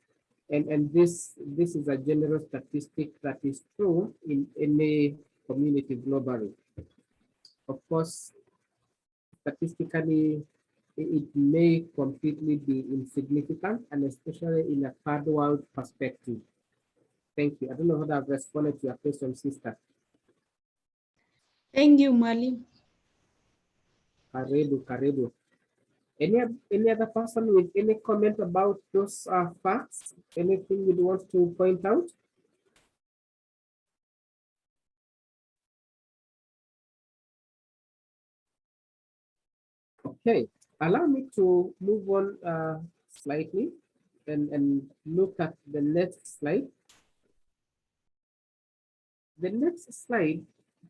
And this is a general statistic that is true in any community globally. Of course, statistically, it may completely be insignificant, and especially in a third world perspective. Thank you. I don't know whether I've responded to your question, sister. Thank you, Mali. Karibu. Any other person with any comment about those facts? Anything you want to point out? Okay, allow me to move on slightly and look at the next slide. The next slide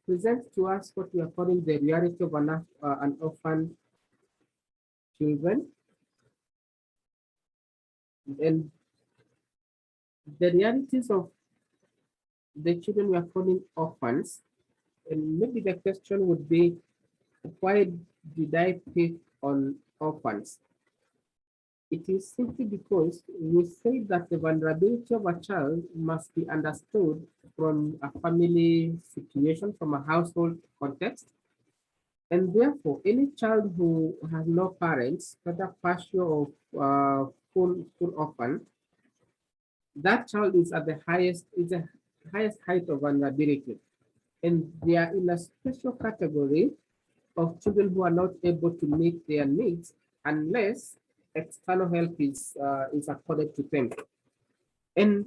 presents to us what we are calling the reality of an orphan children. And the realities of the children we are calling orphans, and maybe the question would be, why did I pick on orphans? It is simply because we say that the vulnerability of a child must be understood from a family situation, from a household context. And therefore, any child who has no parents, whether partial or full orphan, that child is at the highest height of vulnerability. And they are in a special category of children who are not able to meet their needs unless external help is accorded to them. And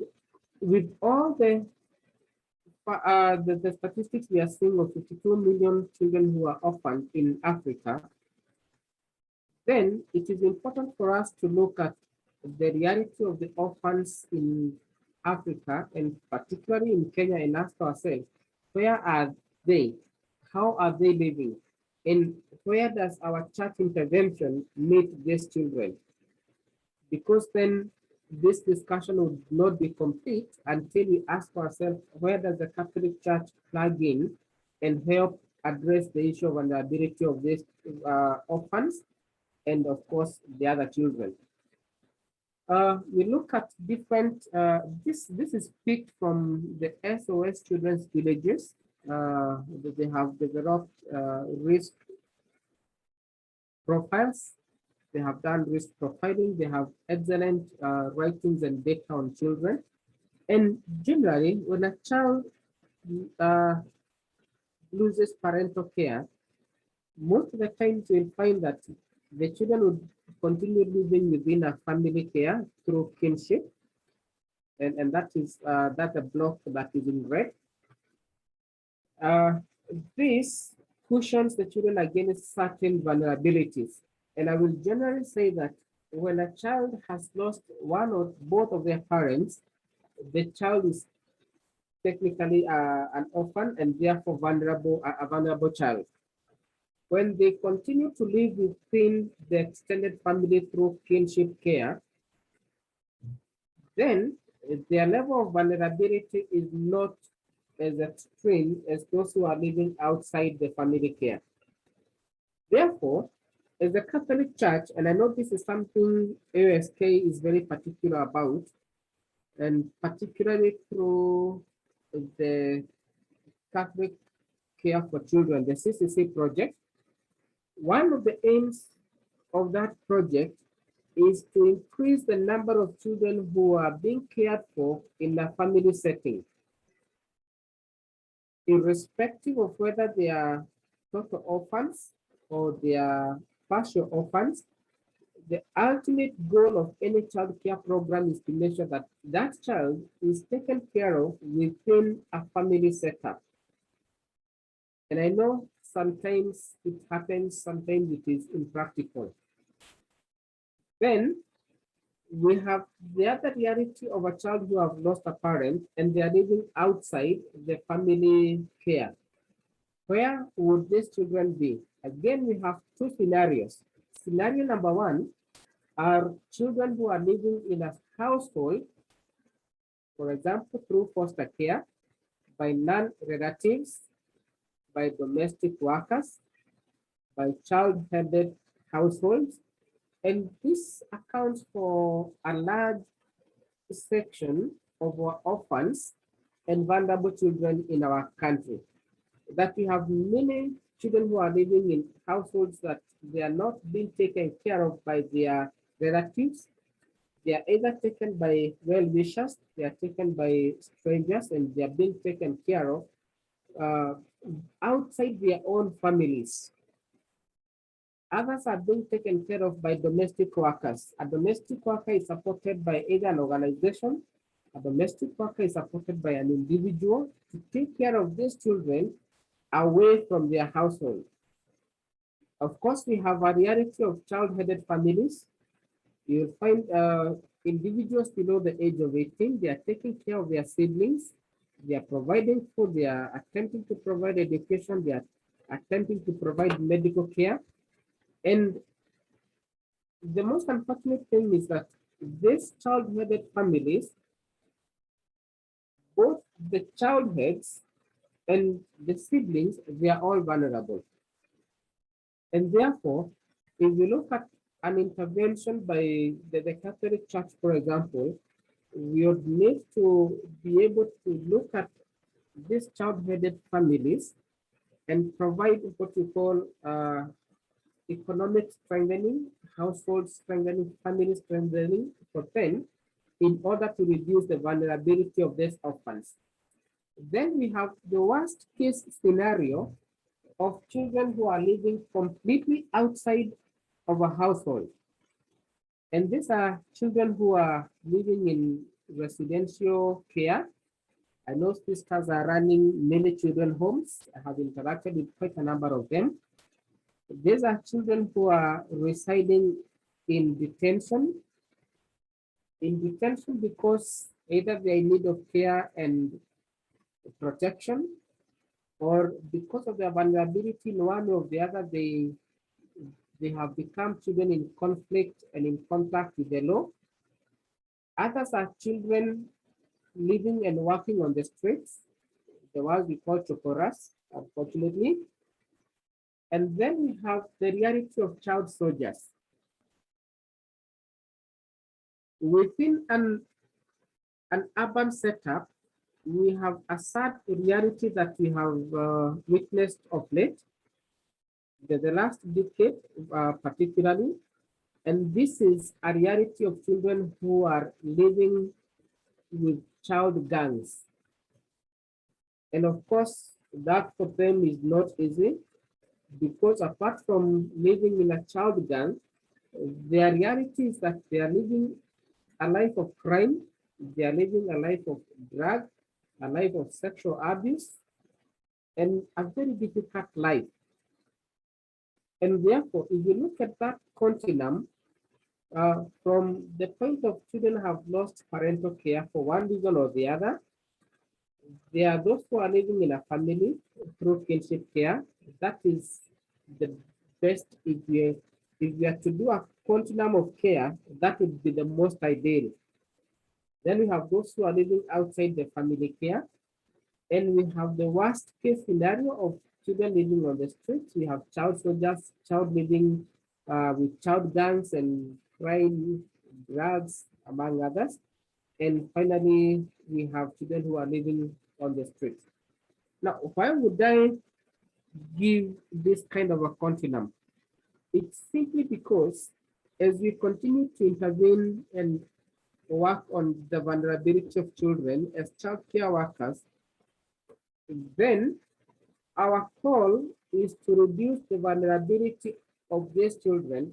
with all the statistics we are seeing of 52 million children who are orphaned in Africa, then it is important for us to look at the reality of the orphans in Africa, and particularly in Kenya, and ask ourselves, where are they? How are they living? And where does our church intervention meet these children? Because then this discussion would not be complete until we ask ourselves, where does the Catholic Church plug in and help address the issue of vulnerability of these orphans, and of course the other children. We look at different, this is picked from the SOS Children's Villages. They have developed risk profiles. They have done risk profiling. They have excellent writings and data on children. And generally, when a child loses parental care, most of the times you'll find that the children would continue living within a family care through kinship. And that is that's a block that is in red. This cushions the children against certain vulnerabilities. And I will generally say that when a child has lost one or both of their parents, the child is technically an orphan and therefore a vulnerable child. When they continue to live within the extended family through kinship care, then their level of vulnerability is not as extreme as those who are living outside the family care. Therefore, as the Catholic Church, and I know this is something ASK is very particular about, and particularly through the Catholic Care for Children, the CCC project, one of the aims of that project is to increase the number of children who are being cared for in a family setting, irrespective of whether they are total orphans or they are partial orphans. The ultimate goal of any child care program is to make sure that that child is taken care of within a family setup. And I know sometimes it happens, sometimes it is impractical. Then we have the other reality of a child who have lost a parent and they are living outside the family care. Where would these children be? Again, we have two scenarios. Scenario number one are children who are living in a household, for example, through foster care, by non-relatives, by domestic workers, by child-headed households. And this accounts for a large section of our orphans and vulnerable children in our country. That we have many children who are living in households that they are not being taken care of by their relatives. They are either taken by well-wishers, they are taken by strangers, and they are being taken care of outside their own families. Others are being taken care of by domestic workers. A domestic worker is supported by either an organization, a domestic worker is supported by an individual to take care of these children away from their household. Of course, we have a reality of child-headed families. You'll find individuals below the age of 18, they are taking care of their siblings, they are providing food, they are attempting to provide education, they are attempting to provide medical care. And the most unfortunate thing is that these child-headed families the child heads and the siblings, they are all vulnerable. And therefore, if you look at an intervention by the Catholic Church, for example, we would need to be able to look at these child-headed families and provide what we call economic strengthening, household strengthening, family strengthening for them in order to reduce the vulnerability of these orphans. Then we have the worst case scenario of children who are living completely outside of a household. And these are children who are living in residential care. I know sisters are running many children homes. I have interacted with quite a number of them. These are children who are residing in detention. In detention because either they're in need of care and protection, or because of their vulnerability in one or the other, they have become children in conflict and in contact with the law. Others are children living and working on the streets, the ones we call chokoras, unfortunately. And then we have the reality of child soldiers. Within an urban setup, we have a sad reality that we have witnessed of late, the last decade particularly, and this is a reality of children who are living with child gangs. And of course, that for them is not easy, because apart from living in a child gang, their reality is that they are living a life of crime, they are living a life of drug, a life of sexual abuse, and a very difficult life. And therefore, if you look at that continuum, from the point of children have lost parental care for one reason or the other, there are those who are living in a family through kinship care. That is the best. If we are to do a continuum of care, that would be the most ideal. Then we have those who are living outside the family care. And we have the worst case scenario of children living on the streets. We have child soldiers, child living with child gangs and crime, drugs, among others. And finally, we have children who are living on the streets. Now, why would I give this kind of a continuum? It's simply because as we continue to intervene and work on the vulnerability of children as child care workers, then our call is to reduce the vulnerability of these children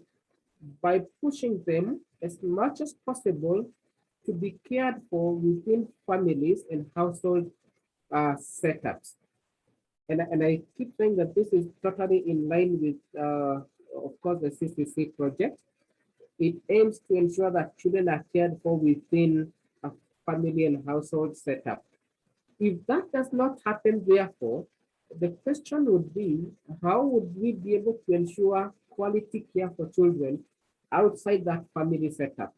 by pushing them as much as possible to be cared for within families and household setups. And I keep saying that this is totally in line with, of course, the CCC project. It aims to ensure that children are cared for within a family and household setup. If that does not happen, therefore, the question would be, how would we be able to ensure quality care for children outside that family setup?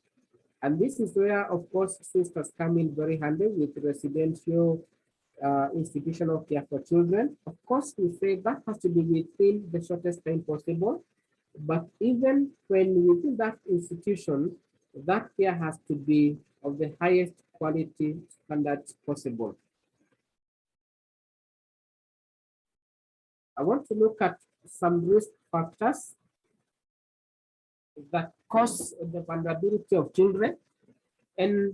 And this is where, of course, sisters come in very handy with residential institutional care for children. Of course, we say that has to be within the shortest time possible. But even when within that institution, that care has to be of the highest quality standards possible. I want to look at some risk factors that cause the vulnerability of children. And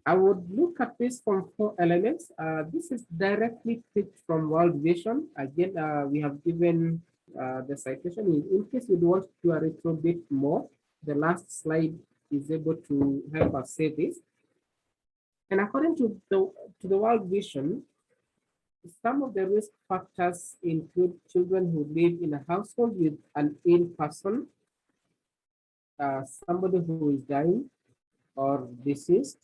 I would look at this from 4 elements. This is directly picked from World Vision. Again, we have given the citation. In case you want to do a little bit more, the last slide is able to help us say this. And according to the World Vision, some of the risk factors include children who live in a household with an ill person, somebody who is dying or deceased.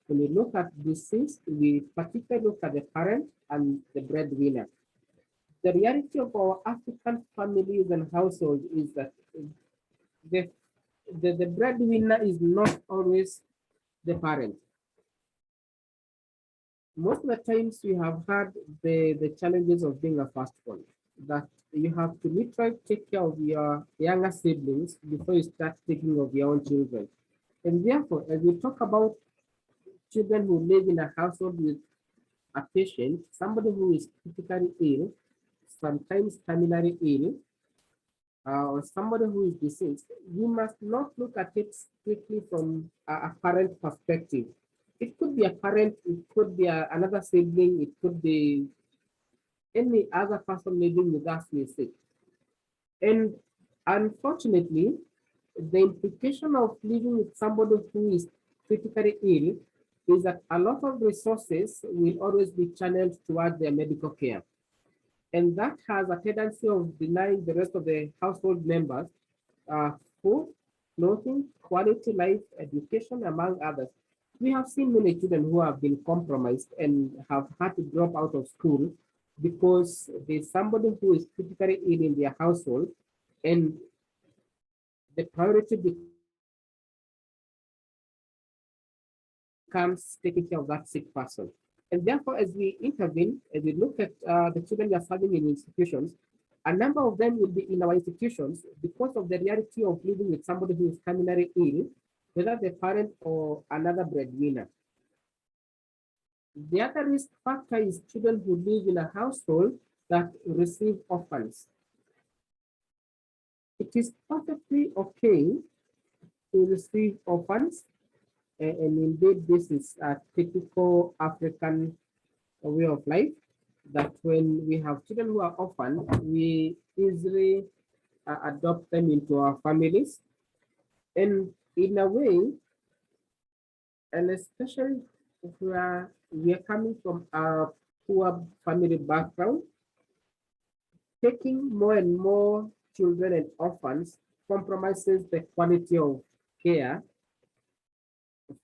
When we look at deceased, we particularly look at the parent and the breadwinner. The reality of our African families and households is that the breadwinner is not always the parent. most of the times we have had the challenges of being a firstborn, that you have to literally take care of your younger siblings before you start taking of your own children. And therefore, as we talk about children who live in a household with a patient, somebody who is critically ill, sometimes terminally ill, or somebody who is deceased, we must not look at it strictly from a parent perspective. It could be a parent, it could be another sibling, it could be any other person living with us, we say. And unfortunately, the implication of living with somebody who is critically ill is that a lot of resources will always be channeled towards their medical care. And that has a tendency of denying the rest of the household members food, clothing, quality life, education, among others. We have seen many children who have been compromised and have had to drop out of school because there's somebody who is critically ill in their household, and the priority becomes taking care of that sick person. And therefore, as we intervene, as we look at the children we are serving in institutions, a number of them will be in our institutions because of the reality of living with somebody who is terminally ill, whether the parent or another breadwinner. The other risk factor is children who live in a household that receive orphans. It is perfectly okay to receive orphans, and indeed this is a typical African way of life, that when we have children who are orphaned, we easily adopt them into our families. And in a way, and especially if we are coming from a poor family background, taking more and more children and orphans compromises the quality of care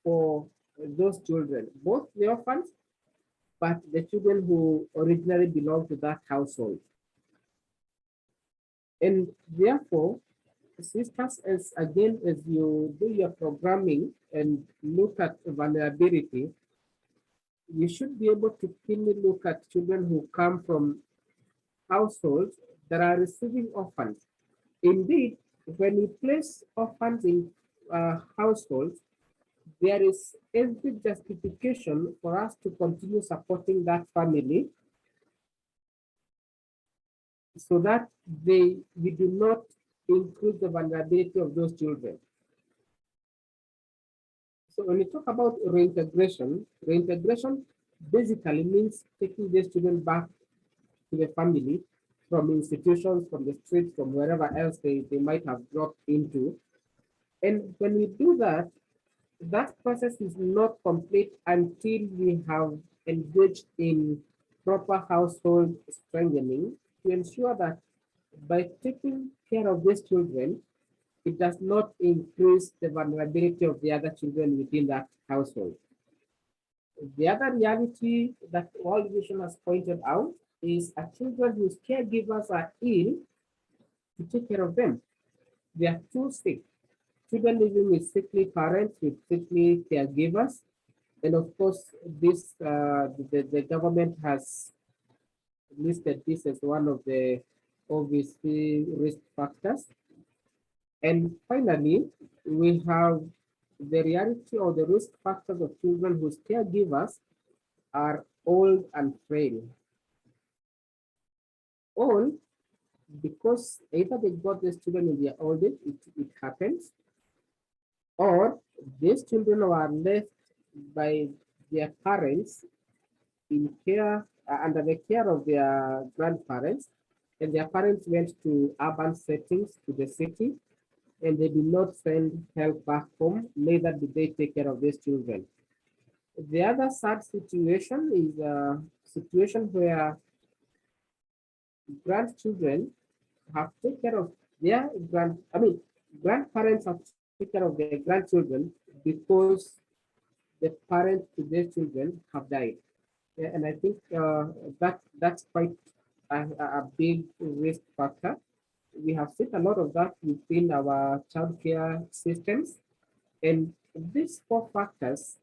for those children, both the orphans, but the children who originally belong to that household. And therefore, sisters, as you do your programming and look at vulnerability, you should be able to keenly look at children who come from households that are receiving orphans. Indeed, when we place orphans in households, there is every justification for us to continue supporting that family so that we do not increase the vulnerability of those children. So when we talk about reintegration basically means taking these children back to the family from institutions, from the streets, from wherever else they might have dropped into. And when we do that, that process is not complete until we have engaged in proper household strengthening to ensure that by taking care of these children, it does not increase the vulnerability of the other children within that household. The other reality that World Vision has pointed out is a children whose caregivers are ill to take care of them. They are too sick. Children living with sickly parents, with sickly caregivers. And of course, this the government has listed this as one of the obviously risk factors. And finally, we have the reality or the risk factors of children whose caregivers are old and frail. Old because either they got these children in their old age, it happens, or these children were left by their parents in care, under the care of their grandparents, and their parents went to urban settings, to the city, and they did not send help back home, neither did they take care of these children. The other sad situation is a situation where grandchildren have to take care of their grandparents have to take care of their grandchildren because the parents to their children have died. Yeah, and I think that's quite a big risk factor. We have seen a lot of that within our childcare systems, and these four factors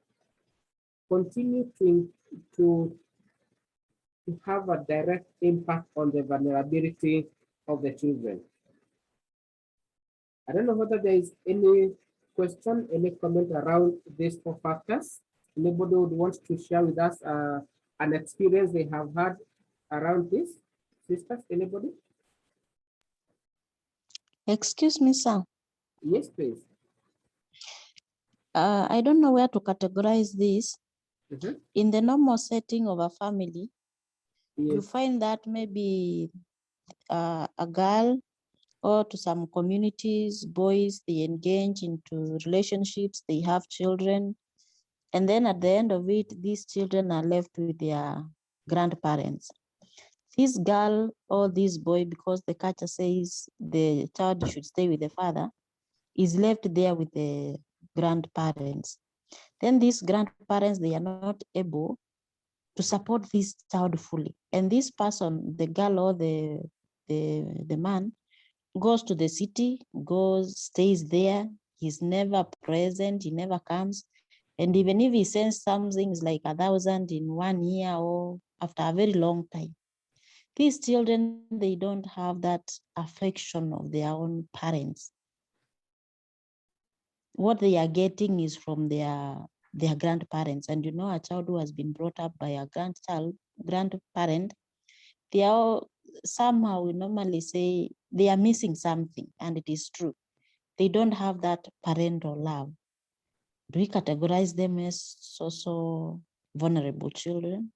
continue to to have a direct impact on the vulnerability of the children. I don't know whether there is any question, any comment around these 4 factors. Anybody would want to share with us an experience they have had around this? Sisters, anybody? Excuse me, sir. Yes, please. I don't know where to categorize this. Mm-hmm. In the normal setting of a family, Yes. you find that maybe a girl, or to some communities, boys, they engage into relationships, they have children. And then at the end of it, these children are left with their grandparents. This girl or this boy, because the culture says the child should stay with the father, is left there with the grandparents. Then these grandparents, they are not able to support this child fully. And this person, the girl or the man, goes to the city, stays there. He's never present, he never comes. And even if he sends something like 1,000 in 1 year or after a very long time, these children, they don't have that affection of their own parents. What they are getting is from their grandparents. And you know, a child who has been brought up by a grandparent, they are somehow, we normally say they are missing something, and it is true. They don't have that parental love. Do we categorize them as also vulnerable children?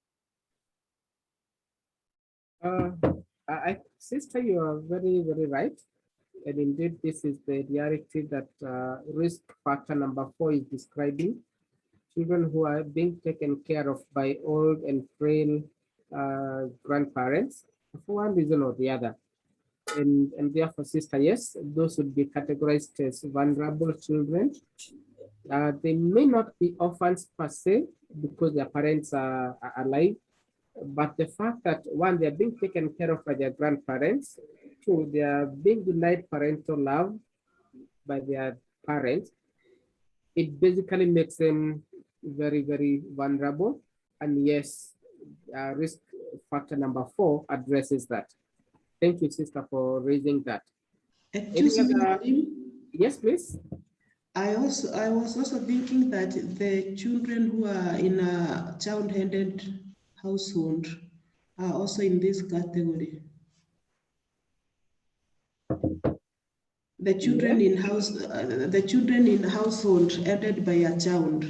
Sister, you are very, very right. And indeed, this is the reality that risk factor number 4 is describing. Children who are being taken care of by old and frail grandparents for one reason or the other. And therefore, sister, yes, those would be categorized as vulnerable children. They may not be orphans per se because their parents are alive, but the fact that one, they're being taken care of by their grandparents, 2, they are being denied parental love by their parents, it basically makes them very, very vulnerable. And yes, risk factor number 4 addresses that. Thank you, sister, for raising that. Excuse me, Nadim. Yes, please. I was also thinking that the children who are in a child-headed household are also in this category. The children in household headed by a child.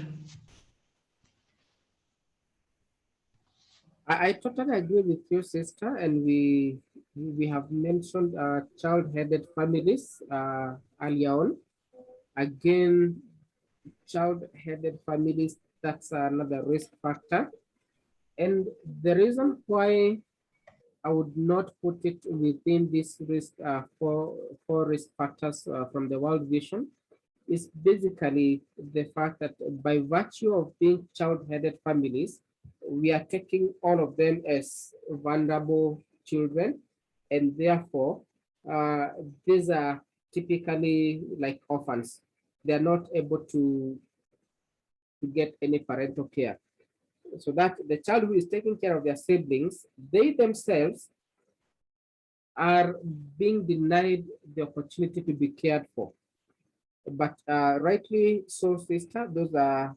I totally agree with you, sister, and we have mentioned child-headed families earlier on. Again, child-headed families, that's another risk factor. And the reason why I would not put it within this risk four risk factors from the World Vision is basically the fact that by virtue of being child-headed families, we are taking all of them as vulnerable children, and therefore these are typically like orphans. They are not able to get any parental care. So that the child who is taking care of their siblings, they themselves are being denied the opportunity to be cared for. But rightly so, sister, those are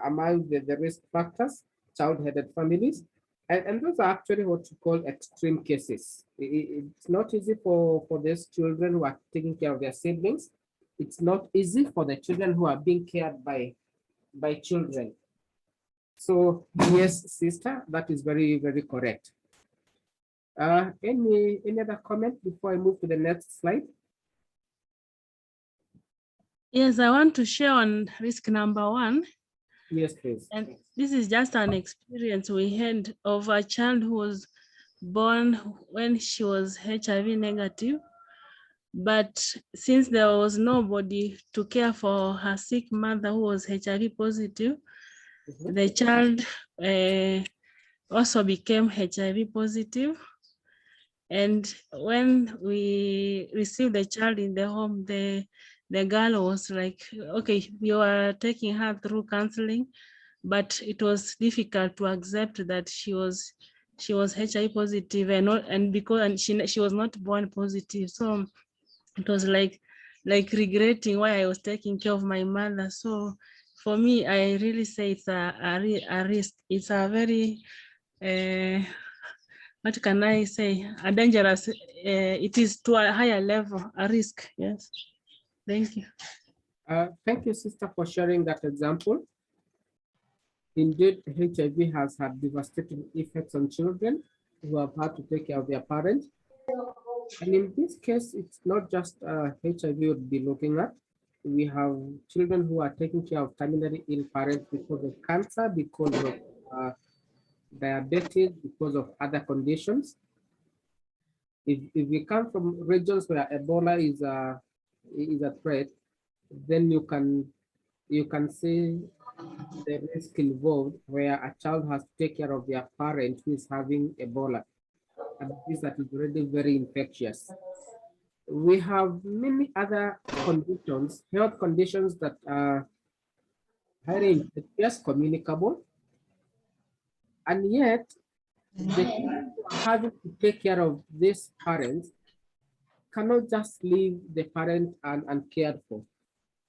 among the risk factors, child-headed families. And those are actually what you call extreme cases. It's not easy for these children who are taking care of their siblings. It's not easy for the children who are being cared by children. So yes, sister, that is very, very correct. Any other comment before I move to the next slide? Yes, I want to share on risk number 1. Yes, please. And this is just an experience we had of a child who was born when she was HIV negative. But since there was nobody to care for her sick mother who was HIV positive, the child also became HIV positive. And when we received the child in the home, the girl was like, okay, you are taking her through counseling, but it was difficult to accept that she was HIV positive and she was not born positive. So it was like regretting why I was taking care of my mother. So for me, I really say it's a risk. It's a very what can I say? A dangerous. It is to a higher level, a risk. Yes. Thank you. Thank you, sister, for sharing that example. Indeed, HIV has had devastating effects on children who have had to take care of their parents. And in this case, it's not just HIV we'll be looking at. We have children who are taking care of terminally ill parents because of cancer, because of diabetes, because of other conditions. If we come from regions where Ebola is a threat, then you can see the risk involved where a child has to take care of their parent who is having Ebola, and this that is already very infectious. We have many other conditions, health conditions that are highly infectious, communicable, and yet the people who are having to take care of these parents cannot just leave the parent uncared for.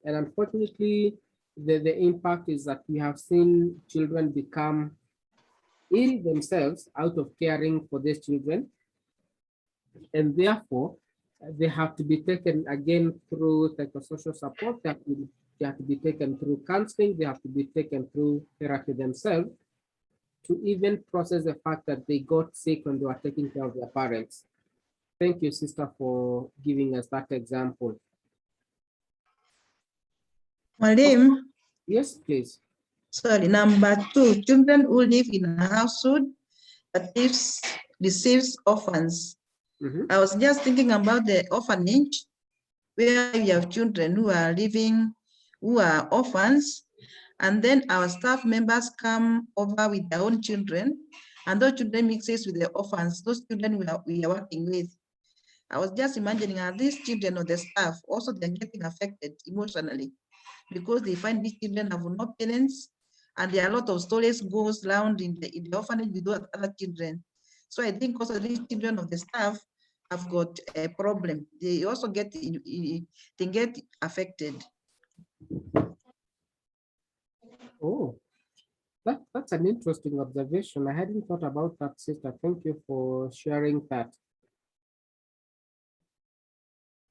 And unfortunately, the impact is that we have seen children become ill themselves out of caring for these children. And therefore, they have to be taken again through psychosocial support. They have to be taken through counseling. They have to be taken through therapy themselves to even process the fact that they got sick when they were taking care of their parents. Thank you, sister, for giving us that example. Madam. Yes, please. Sorry, number 2, children who live in a household that receives orphans. I was just thinking about the orphanage where you have children who are living, who are orphans, and then our staff members come over with their own children, and those children mixes with the orphans, those children we are working with. I was just imagining, are these children of the staff also they're getting affected emotionally because they find these children have no parents, and there are a lot of stories goes around in the orphanage with other children. So I think also these children of the staff have got a problem. They also get affected. Oh, that's an interesting observation. I hadn't thought about that, sister. Thank you for sharing that.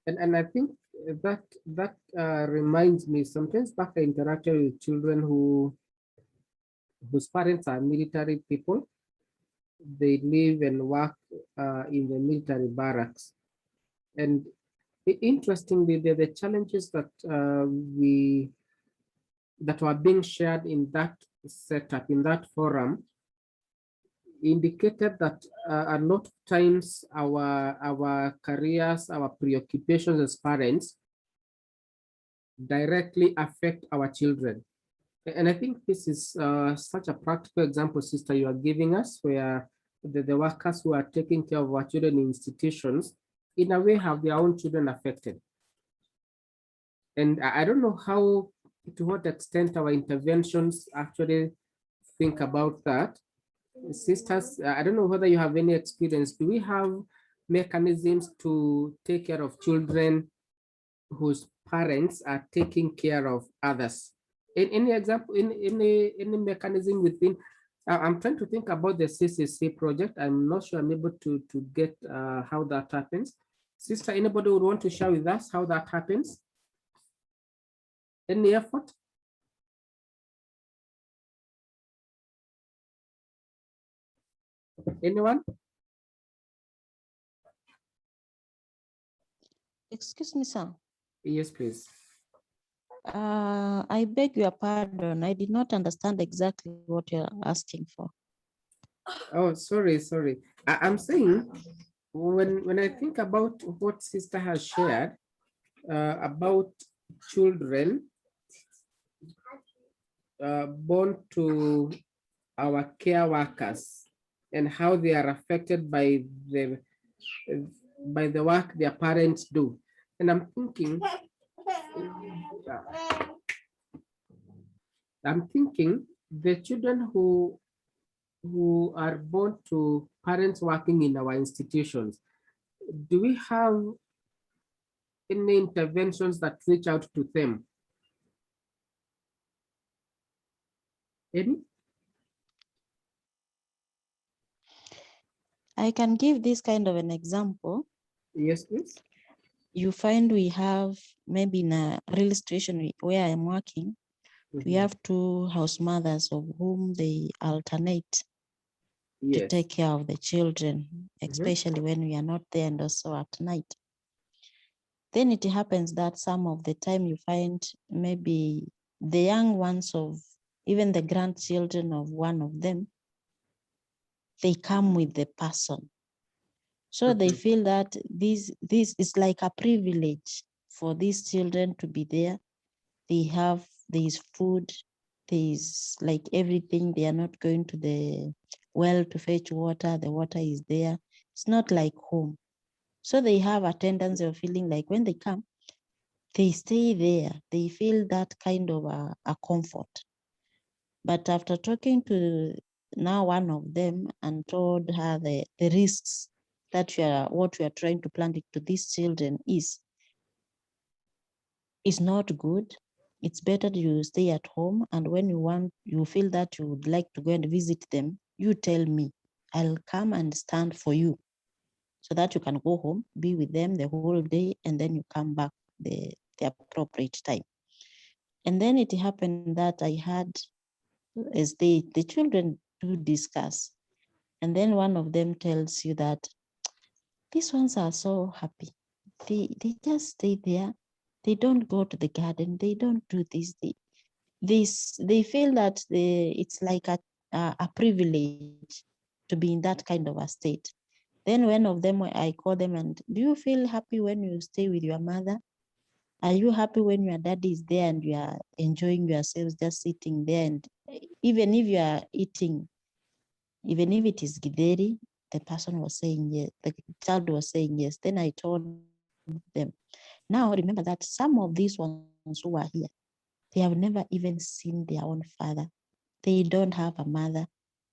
And I think that reminds me, sometimes back I interacted with children whose parents are military people. They live and work in the military barracks. And interestingly, the challenges that that were being shared in that setup, in that forum, indicated that a lot of times our careers, our preoccupations as parents directly affect our children. And I think this is such a practical example, sister, you are giving us, where the workers who are taking care of our children in institutions, in a way, have their own children affected. And I don't know how, to what extent our interventions actually think about that. Sisters, I don't know whether you have any experience. Do we have mechanisms to take care of children whose parents are taking care of others? Any example, any mechanism within? I'm trying to think about the CCC project. I'm not sure I'm able to get how that happens. Sister, anybody would want to share with us how that happens? Any effort? Anyone? Excuse me, sir. Yes, please. I beg your pardon. I did not understand exactly what you're asking for. Oh, sorry. I'm saying when I think about what sister has shared about children born to our care workers and how they are affected by the work their parents do. And I'm thinking the children who are born to parents working in our institutions, do we have any interventions that reach out to them? Any? I can give this kind of an example. Yes, please. You find we have, maybe in a real situation where I'm working, we have two house mothers of whom they alternate to take care of the children, especially when we are not there and also at night. Then it happens that some of the time you find maybe the young ones of even the grandchildren of one of them, they come with the person. So they feel that this is like a privilege for these children to be there. There's food, there's like everything. They are not going to the well to fetch water. The water is there. It's not like home. So they have a tendency of feeling like when they come, they stay there. They feel that kind of a comfort. But after talking to now one of them and told her the risks that what we are trying to plant it to these children is not good. It's better you stay at home, and when you feel that you would like to go and visit them, you tell me. I'll come and stand for you so that you can go home, be with them the whole day, and then you come back the appropriate time. And then it happened that I had, as the children do discuss, and then one of them tells you that these ones are so happy. They just stay there. They don't go to the garden. They don't do this. They feel that it's like a privilege to be in that kind of a state. Then one of them, I call them and, do you feel happy when you stay with your mother? Are you happy when your daddy is there and you are enjoying yourselves just sitting there? And even if you are eating, even if it is githeri, the person was saying yes, the child was saying yes. Then I told them, now remember that some of these ones who are here, they have never even seen their own father. They don't have a mother.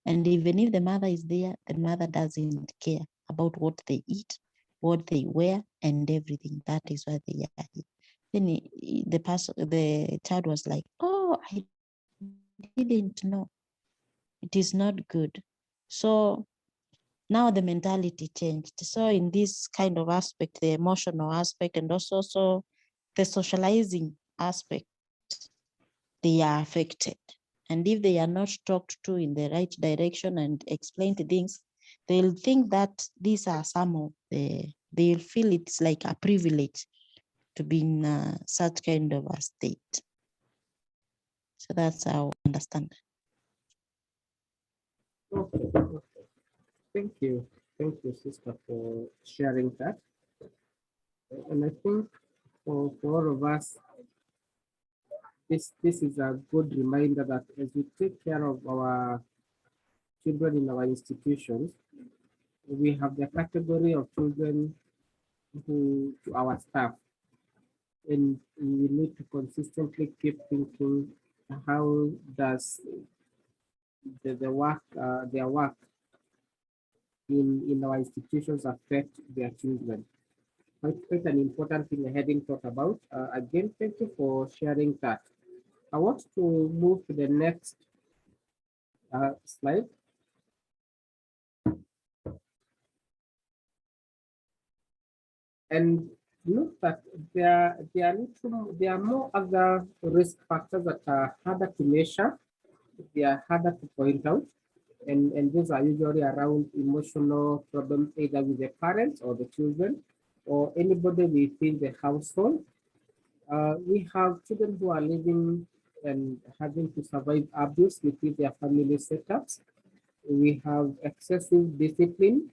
And even if the mother is there, the mother doesn't care about what they eat, what they wear, and everything. That is why they are here. Then the child was like, oh, I didn't know. It is not good. So now the mentality changed. So in this kind of aspect, the emotional aspect, and also the socializing aspect, they are affected. And if they are not talked to in the right direction and explained things, they'll think that these are some of they'll feel it's like a privilege to be in such kind of a state. So that's how I understand. Okay. Thank you, sister, for sharing that. And I think for all of us, this is a good reminder that as we take care of our children in our institutions, we have the category of children who to our staff, and we need to consistently keep thinking, how does the work their work in our institutions affect their children? Quite an important thing I hadn't thought about. Again, thank you for sharing that. I want to move to the next slide. And note that there are more other risk factors that are harder to measure. They are harder to point out. And these are usually around emotional problems, either with the parents or the children or anybody within the household. We have children who are living and having to survive abuse within their family setups. We have excessive discipline,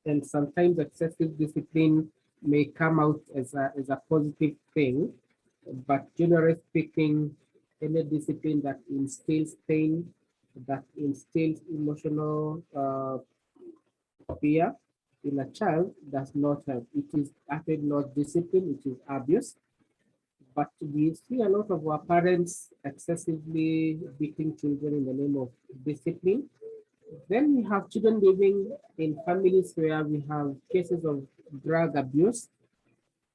and sometimes excessive discipline may come out as a positive thing, but generally speaking, any discipline that instills pain, that instills emotional fear in a child does not help. It is actually not discipline, it is abuse. but we see a lot of our parents excessively beating children in the name of discipline. Then we have children living in families where we have cases of drug abuse,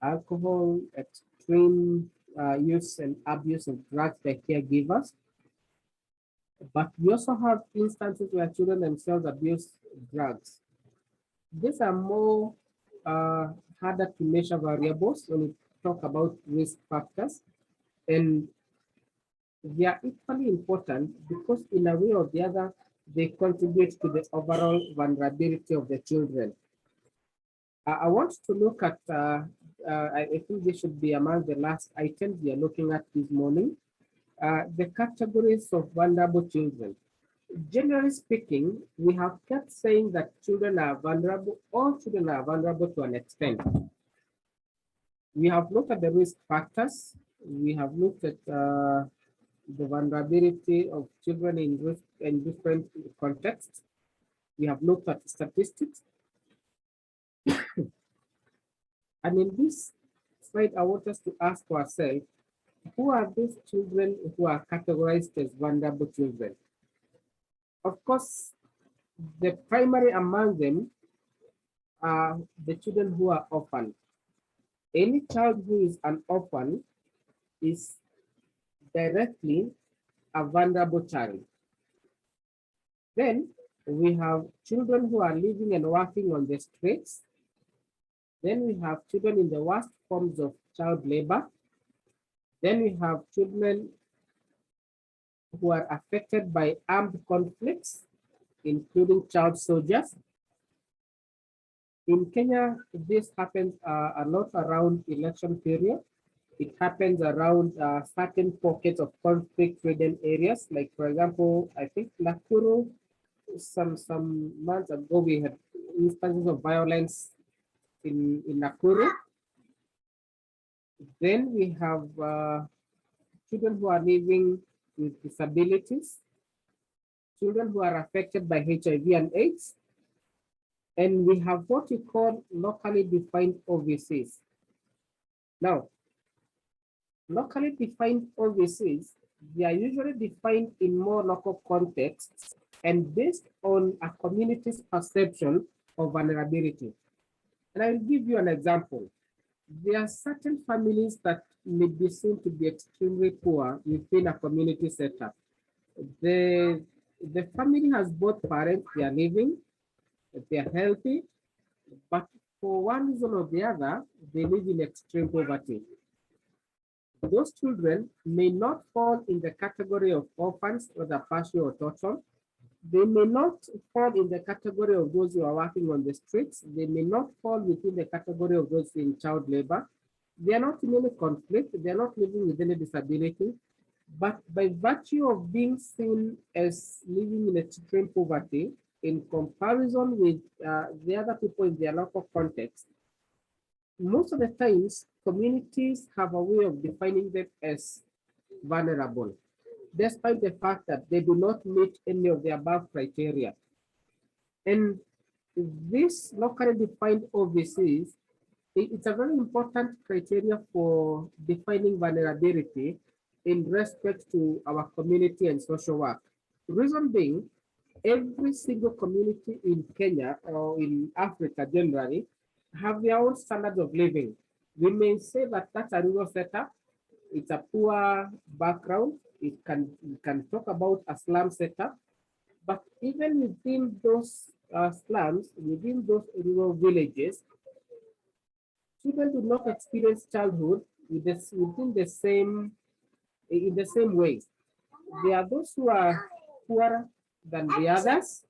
alcohol, extreme use and abuse of drugs by caregivers. But we also have instances where children themselves abuse drugs. These are more harder to measure variables when we talk about risk factors, and they are equally important because in a way or the other, they contribute to the overall vulnerability of the children. I want to look at, I think this should be among the last items we are looking at this morning, the categories of vulnerable children. Generally speaking, we have kept saying that children are vulnerable, all children are vulnerable to an extent. We have looked at the risk factors. We have looked at the vulnerability of children in different contexts. We have looked at statistics. And in this slide, I want us to ask ourselves, who are these children who are categorized as vulnerable children? Of course, the primary among them are the children who are orphaned. Any child who is an orphan is directly a vulnerable child. Then we have children who are living and working on the streets. Then we have children in the worst forms of child labor. Then we have children who are affected by armed conflicts, including child soldiers. In Kenya, this happens a lot around election period. It happens around certain pockets of conflict-ridden areas. Like, for example, I think Nakuru, some months ago, we had instances of violence in Nakuru. Then we have children who are living with disabilities, children who are affected by HIV and AIDS, and we have what we call locally defined OVCs. Now, locally defined OVCs, they are usually defined in more local contexts and based on a community's perception of vulnerability. And I will give you an example. There are certain families that may be seen to be extremely poor within a community setup. The family has both parents, they are living, they are healthy, but for one reason or the other, they live in extreme poverty. Those children may not fall in the category of orphans, whether partial or total. They may not fall in the category of those who are working on the streets. They may not fall within the category of those in child labor. They are not in any conflict. They are not living with any disability. But by virtue of being seen as living in extreme poverty, in comparison with the other people in their local context, most of the times, communities have a way of defining them as vulnerable, despite the fact that they do not meet any of the above criteria. And this locally defined OVCs, it's a very important criteria for defining vulnerability in respect to our community and social work. The reason being, every single community in Kenya or in Africa generally have their own standards of living. We may say that that's a rural setup, it's a poor background, we can talk about a slum setup, but even within those slums, within those rural villages, children do not experience childhood in the same ways. There are those who are poorer than the others.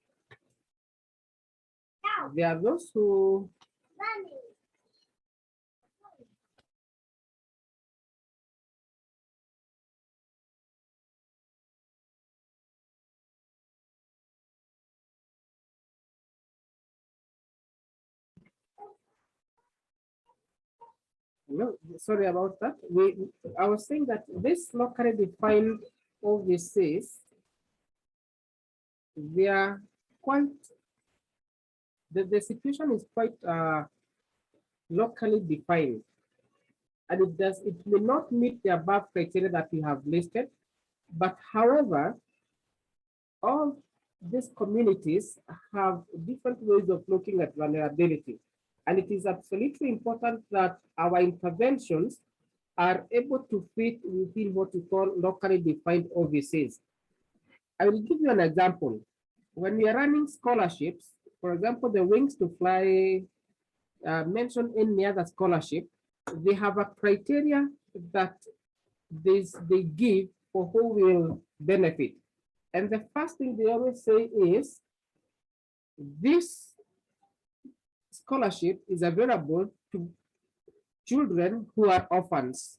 There are those who no, sorry about that. I was saying that this locally defined OVCs, they are quite, the situation is quite locally defined. and it may not meet the above criteria that we have listed, but however, all these communities have different ways of looking at vulnerability. And it is absolutely important that our interventions are able to fit within what we call locally defined OVCs. I will give you an example. When we are running scholarships, for example, the Wings to Fly mentioned in the other scholarship, they have a criteria that they give for who will benefit. And the first thing they always say is, this scholarship is available to children who are orphans,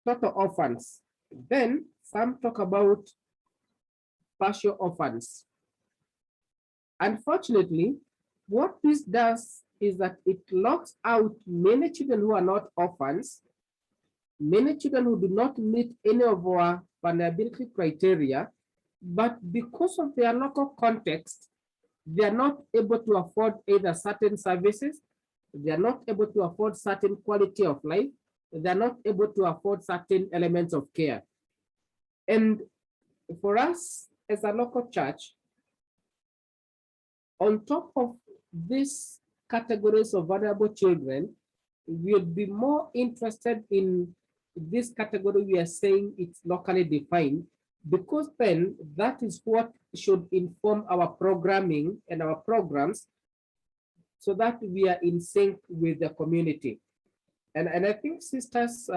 total orphans. Then some talk about partial orphans. Unfortunately, what this does is that it locks out many children who are not orphans, many children who do not meet any of our vulnerability criteria, but because of their local context, they are not able to afford either certain services, they are not able to afford certain quality of life, they are not able to afford certain elements of care. And for us as a local church, on top of these categories of vulnerable children, we would be more interested in this category we are saying it's locally defined, because then that is what should inform our programming and our programs so that we are in sync with the community. And I think, sisters,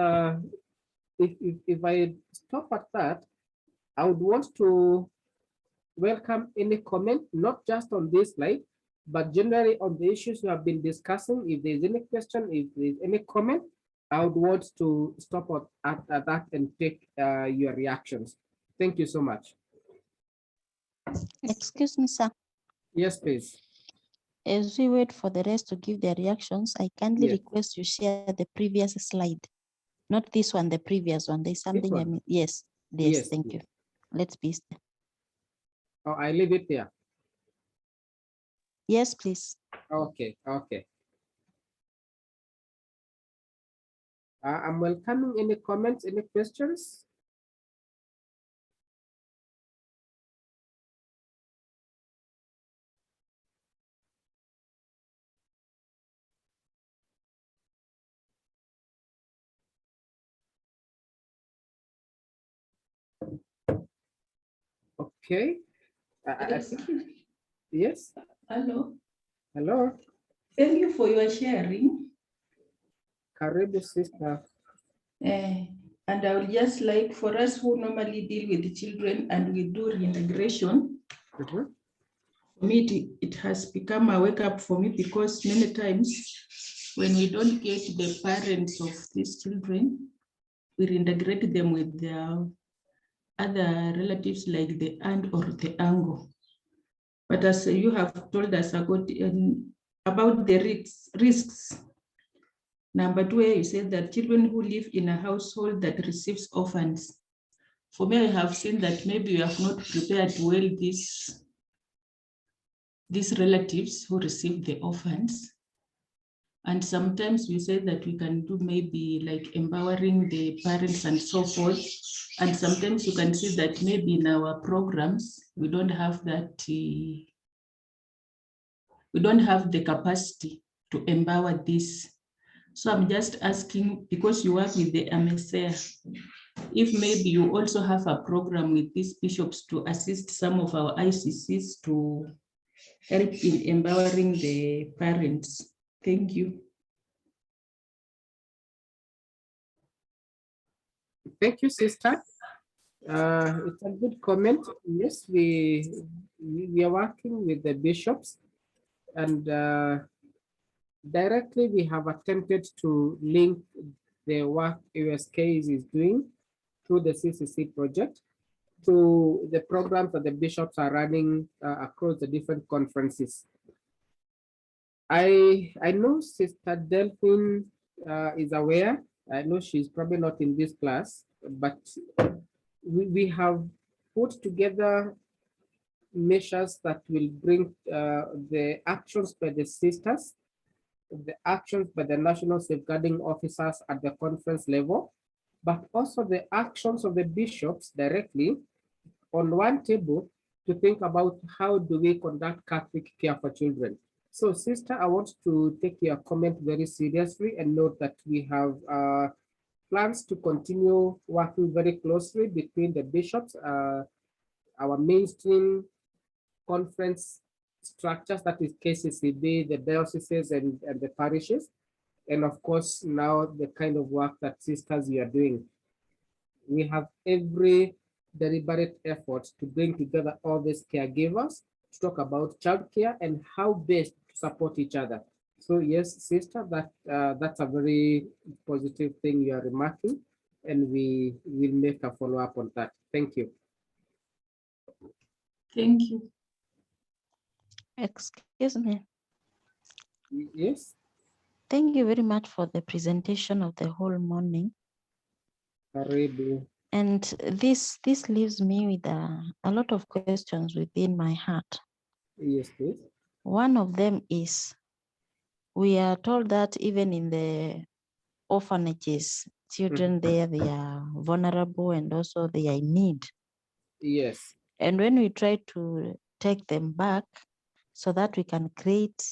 if I stop at that, I would want to welcome any comment, not just on this slide, but generally on the issues we have been discussing. If there's any question, if there's any comment, I would want to stop at that and take your reactions. Thank you so much. Excuse me, sir. Yes, please. As we wait for the rest to give their reactions, I kindly Yes. request you share the previous slide. Not this one, the previous one. There's something I one? mean. Yes, Yes, thank you. Let's be. Oh, I leave it there. Yes, please. Okay, okay. I'm welcoming any comments, any questions. Okay. I think, yes. Hello. Hello. Thank you for your sharing. Karibu, sister. And I would just like for us who normally deal with the children and we do reintegration, for me, it has become a wake up for me, because many times when we don't get the parents of these children, we reintegrate them with their other relatives like the aunt or the uncle. But as you have told us about the risks, number 2, you said that children who live in a household that receives orphans. For me, I have seen that maybe you have not prepared well these relatives who receive the orphans. And sometimes we say that we can do maybe like empowering the parents and so forth. And sometimes you can see that maybe in our programs, we don't have that, we don't have the capacity to empower this. So I'm just asking, because you work with the MSA, if maybe you also have a program with these bishops to assist some of our ICCs to help in empowering the parents. Thank you. Thank you, sister. It's a good comment. Yes, we are working with the bishops, and directly we have attempted to link the work USK is doing through the CCC project to the programs that the bishops are running across the different conferences. I know Sister Delphine is aware. I know she's probably not in this class, but we have put together measures that will bring the actions by the sisters the actions by the national safeguarding officers at the conference level, but also the actions of the bishops directly on one table to think about how do we conduct Catholic care for children. So, sister, I want to take your comment very seriously and note that we have plans to continue working very closely between the bishops, our mainstream conference structures, that is KCCB, the dioceses and the parishes, and of course now the kind of work that sisters you are doing. We have every deliberate effort to bring together all these caregivers to talk about childcare and how best to support each other. So yes, sister, that's a very positive thing you are remarking, and we will make a follow-up on that. Thank you. Thank you. Excuse me. Yes. Thank you very much for the presentation of the whole morning. And this leaves me with a lot of questions within my heart. Yes, please. One of them is, we are told that even in the orphanages, children there, they are vulnerable and also they are in need. Yes. And when we try to take them back so that we can create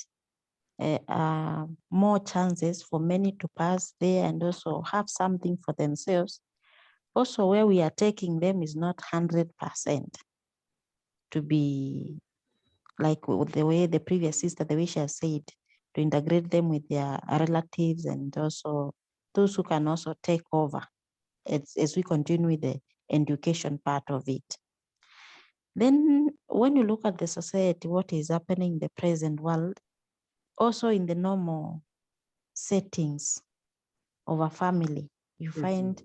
more chances for many to pass there and also have something for themselves, also where we are taking them is not 100% to be like the way the previous sister, the way she has said, to integrate them with their relatives and also those who can also take over as we continue with the education part of it. Then when you look at the society, what is happening in the present world, also in the normal settings of a family, you find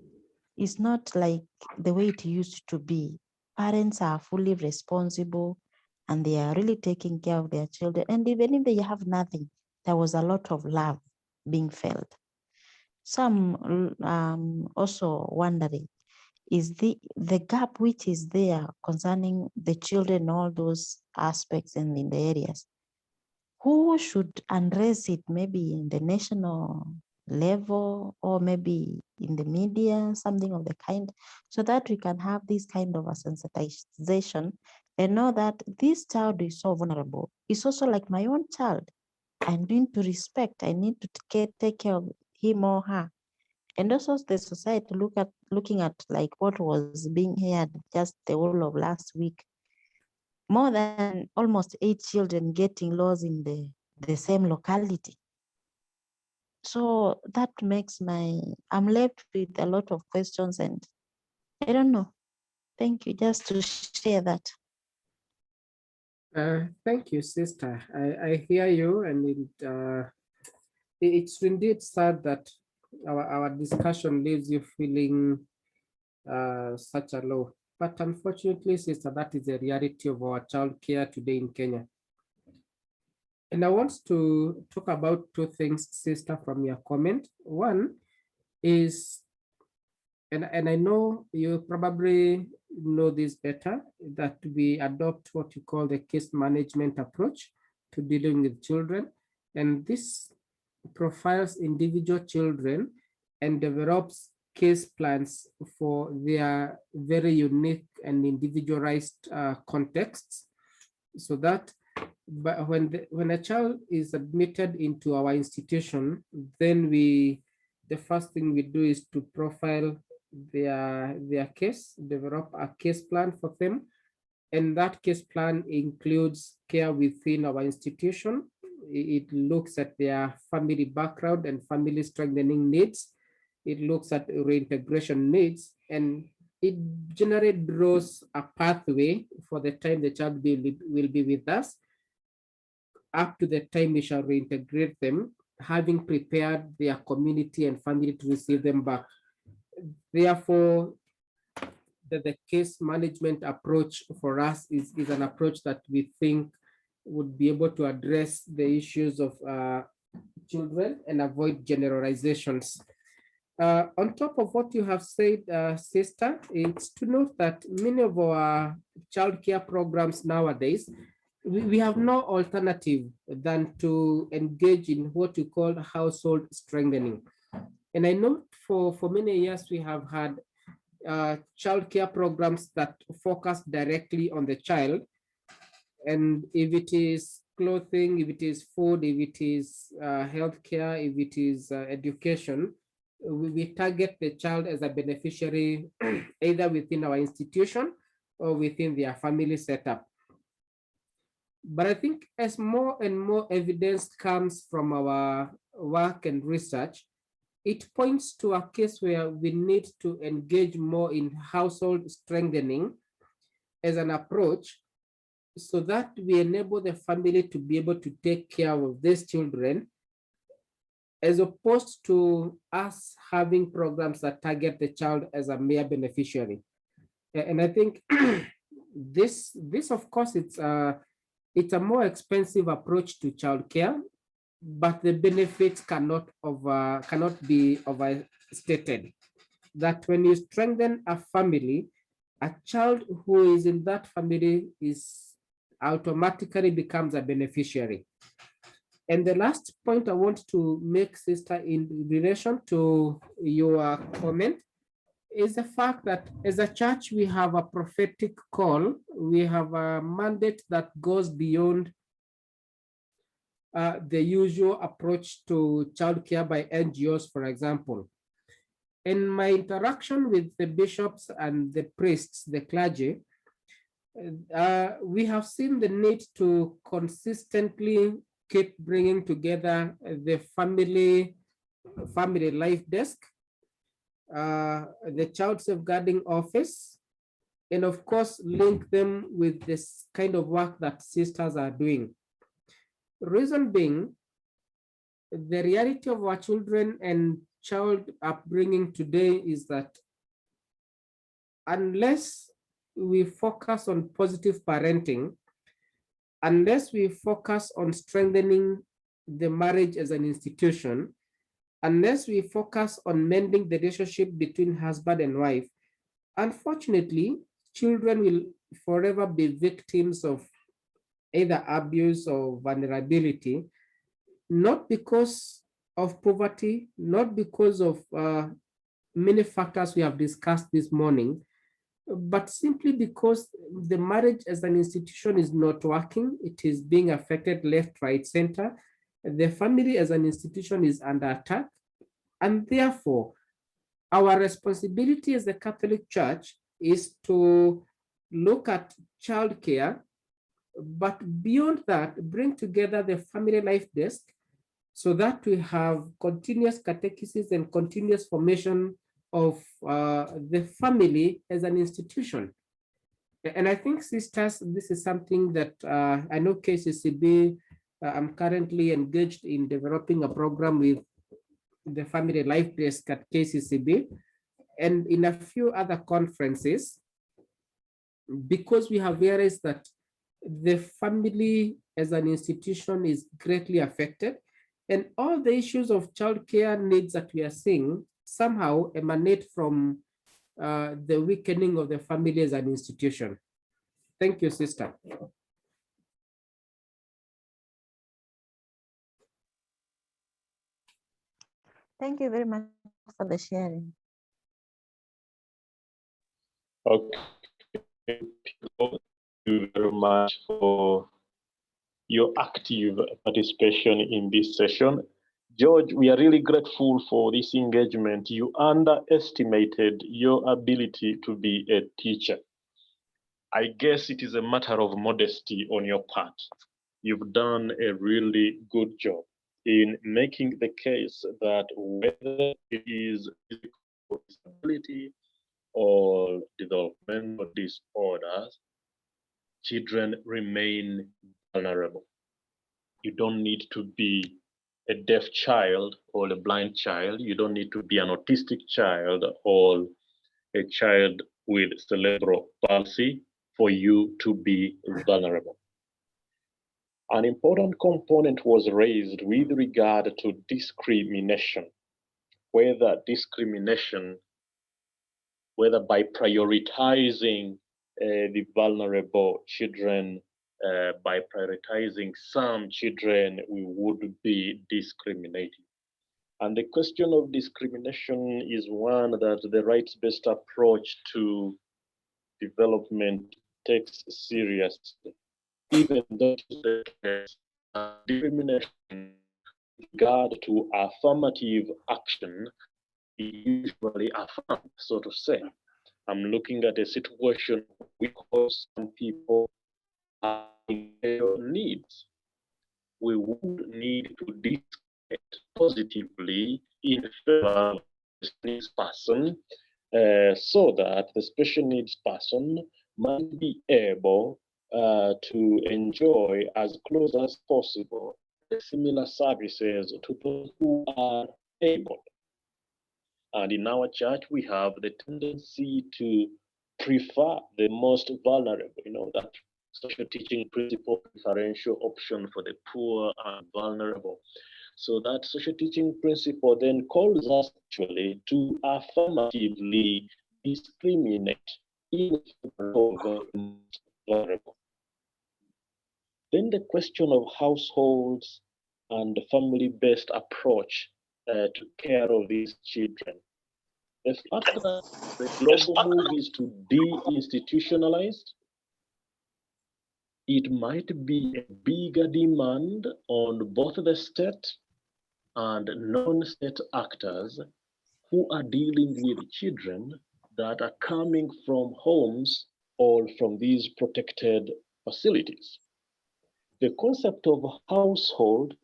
it's not like the way it used to be. Parents are fully responsible and they are really taking care of their children. And even if they have nothing, there was a lot of love being felt. So I'm also wondering, is the gap which is there concerning the children, all those aspects and in the areas, who should address it, maybe in the national level or maybe in the media, something of the kind, so that we can have this kind of a sensitization and know that this child is so vulnerable. It's also like my own child. I need to respect, I need to take care of him or her. And also the society looking at like what was being heard just the whole of last week, more than almost 8 children getting lost in the same locality. So that makes I'm left with a lot of questions and I don't know. Thank you, just to share that. Thank you, sister. I hear you, and it's indeed sad that our discussion leaves you feeling such a low. But unfortunately, sister, that is the reality of our child care today in Kenya. And I want to talk about 2 things, sister, from your comment. One is, and I know you probably know this better, that we adopt what you call the case management approach to dealing with children. And this profiles individual children and develops case plans for their very unique and individualized contexts, so that when a child is admitted into our institution, then the first thing we do is to profile their case, develop a case plan for them, and that case plan includes care within our institution. It looks at their family background and family strengthening needs. It looks at reintegration needs, and it generally draws a pathway for the time the child will be with us, up to the time we shall reintegrate them, having prepared their community and family to receive them back. Therefore, the case management approach for us is an approach that we think would be able to address the issues of children and avoid generalizations. On top of what you have said, sister, it's to note that many of our child care programs nowadays we have no alternative than to engage in what we call household strengthening. And I know for many years we have had childcare programs that focus directly on the child. And if it is clothing, if it is food, if it is healthcare, if it is education, we target the child as a beneficiary either within our institution or within their family setup. But I think as more and more evidence comes from our work and research, it points to a case where we need to engage more in household strengthening as an approach, so that we enable the family to be able to take care of these children, as opposed to us having programs that target the child as a mere beneficiary. And I think this of course, it's a more expensive approach to childcare, but the benefits cannot be overstated. That when you strengthen a family, a child who is in that family is automatically becomes a beneficiary. And the last point I want to make, sister, in relation to your comment, is the fact that as a church, we have a prophetic call. We have a mandate that goes beyond the usual approach to childcare by NGOs, for example. In my interaction with the bishops and the priests, the clergy, we have seen the need to consistently keep bringing together the family life desk, the child safeguarding office, and of course, link them with this kind of work that sisters are doing. Reason being, the reality of our children and child upbringing today is that unless we focus on positive parenting, unless we focus on strengthening the marriage as an institution, unless we focus on mending the relationship between husband and wife, unfortunately, children will forever be victims of either abuse or vulnerability, not because of poverty, not because of many factors we have discussed this morning, but simply because the marriage as an institution is not working. It is being affected left, right, center. The family as an institution is under attack. And therefore, our responsibility as the Catholic Church is to look at childcare, but beyond that, bring together the family life desk so that we have continuous catechesis and continuous formation of the family as an institution. And I think, sisters, this is something that I know KCCB, I'm currently engaged in developing a program with the family life desk at KCCB and in a few other conferences, because we have realized that the family as an institution is greatly affected, and all the issues of childcare needs that we are seeing somehow emanate from the weakening of the family as an institution. Thank you, sister. Thank you very much for the sharing. Okay, thank you very much for your active participation in this session. George, we are really grateful for this engagement. You underestimated your ability to be a teacher. I guess it is a matter of modesty on your part. You've done a really good job in making the case that whether it is physical disability or developmental disorders, children remain vulnerable. You don't need to be a deaf child or a blind child. You don't need to be an autistic child or a child with cerebral palsy for you to be vulnerable. An important component was raised with regard to discrimination, whether by prioritizing the vulnerable children by prioritizing some children, we would be discriminating. And the question of discrimination is one that the rights-based approach to development takes seriously, even though it is the case, discrimination with regard to affirmative action is usually affirmed, so to say. I'm looking at a situation because some people are in their needs. We would need to discriminate positively in favor of the special needs person so that the special needs person might be able to enjoy as close as possible the similar services to those who are able. And in our church, we have the tendency to prefer the most vulnerable, that social teaching principle, preferential option for the poor and vulnerable. So that social teaching principle then calls us actually to affirmatively discriminate in favor of the most vulnerable. Then the question of households and family-based approach to care of these children. The fact that the global move is to de-institutionalize, it might be a bigger demand on both the state and non-state actors who are dealing with children that are coming from homes or from these protected facilities. The concept of household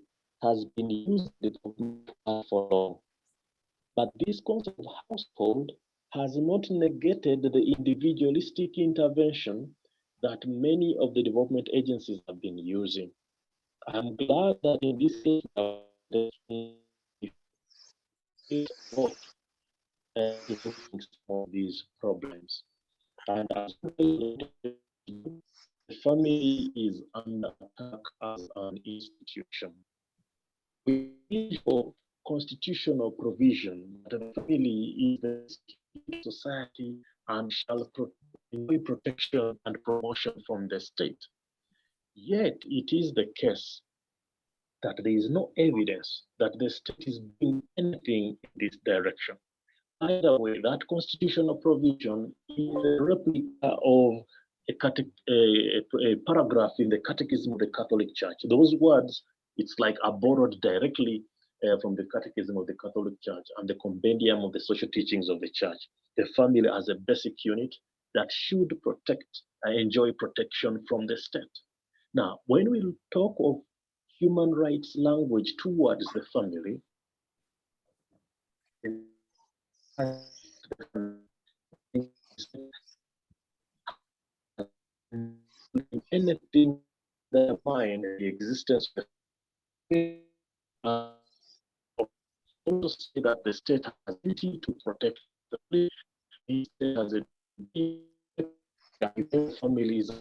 has been used for long, but this concept of household has not negated the individualistic intervention that many of the development agencies have been using. I'm glad that in this case, resolving some of these problems. And as the family is under attack as an institution. We need for constitutional provision that the family is the society and shall enjoy protection and promotion from the state. Yet it is the case that there is no evidence that the state is doing anything in this direction. Either way, that constitutional provision is a replica of a paragraph in the Catechism of the Catholic Church. Those words, it's like are borrowed directly from the Catechism of the Catholic Church and the Compendium of the Social Teachings of the Church. The family as a basic unit that should protect and enjoy protection from the state. Now, when we talk of human rights language towards the family, anything that mind the existence of also say that the state has a duty to protect the state has a families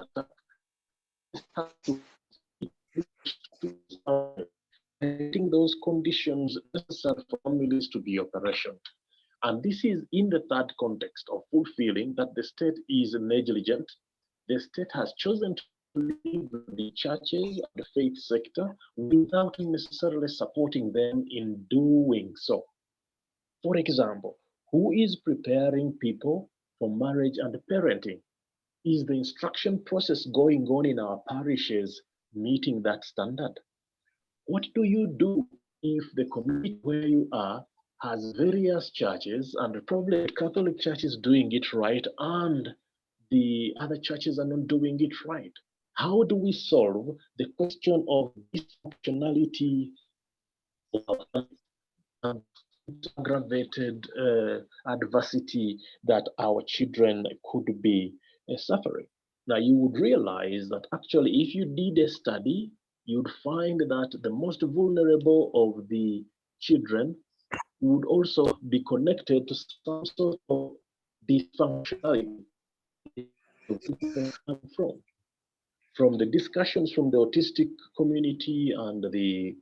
creating those conditions necessary for families to be operational. And this is in the third context of fulfilling that the state is negligent. The state has chosen to leave the churches and the faith sector without necessarily supporting them in doing so. For example, who is preparing people for marriage and parenting? Is the instruction process going on in our parishes meeting that standard? What do you do if the community where you are has various churches and probably the Catholic Church is doing it right and the other churches are not doing it right? How do we solve the question of dysfunctionality and aggravated adversity that our children could be suffering? Now, you would realize that actually, if you did a study, you'd find that the most vulnerable of the children would also be connected to some sort of dysfunctionality from the discussions from the autistic community and the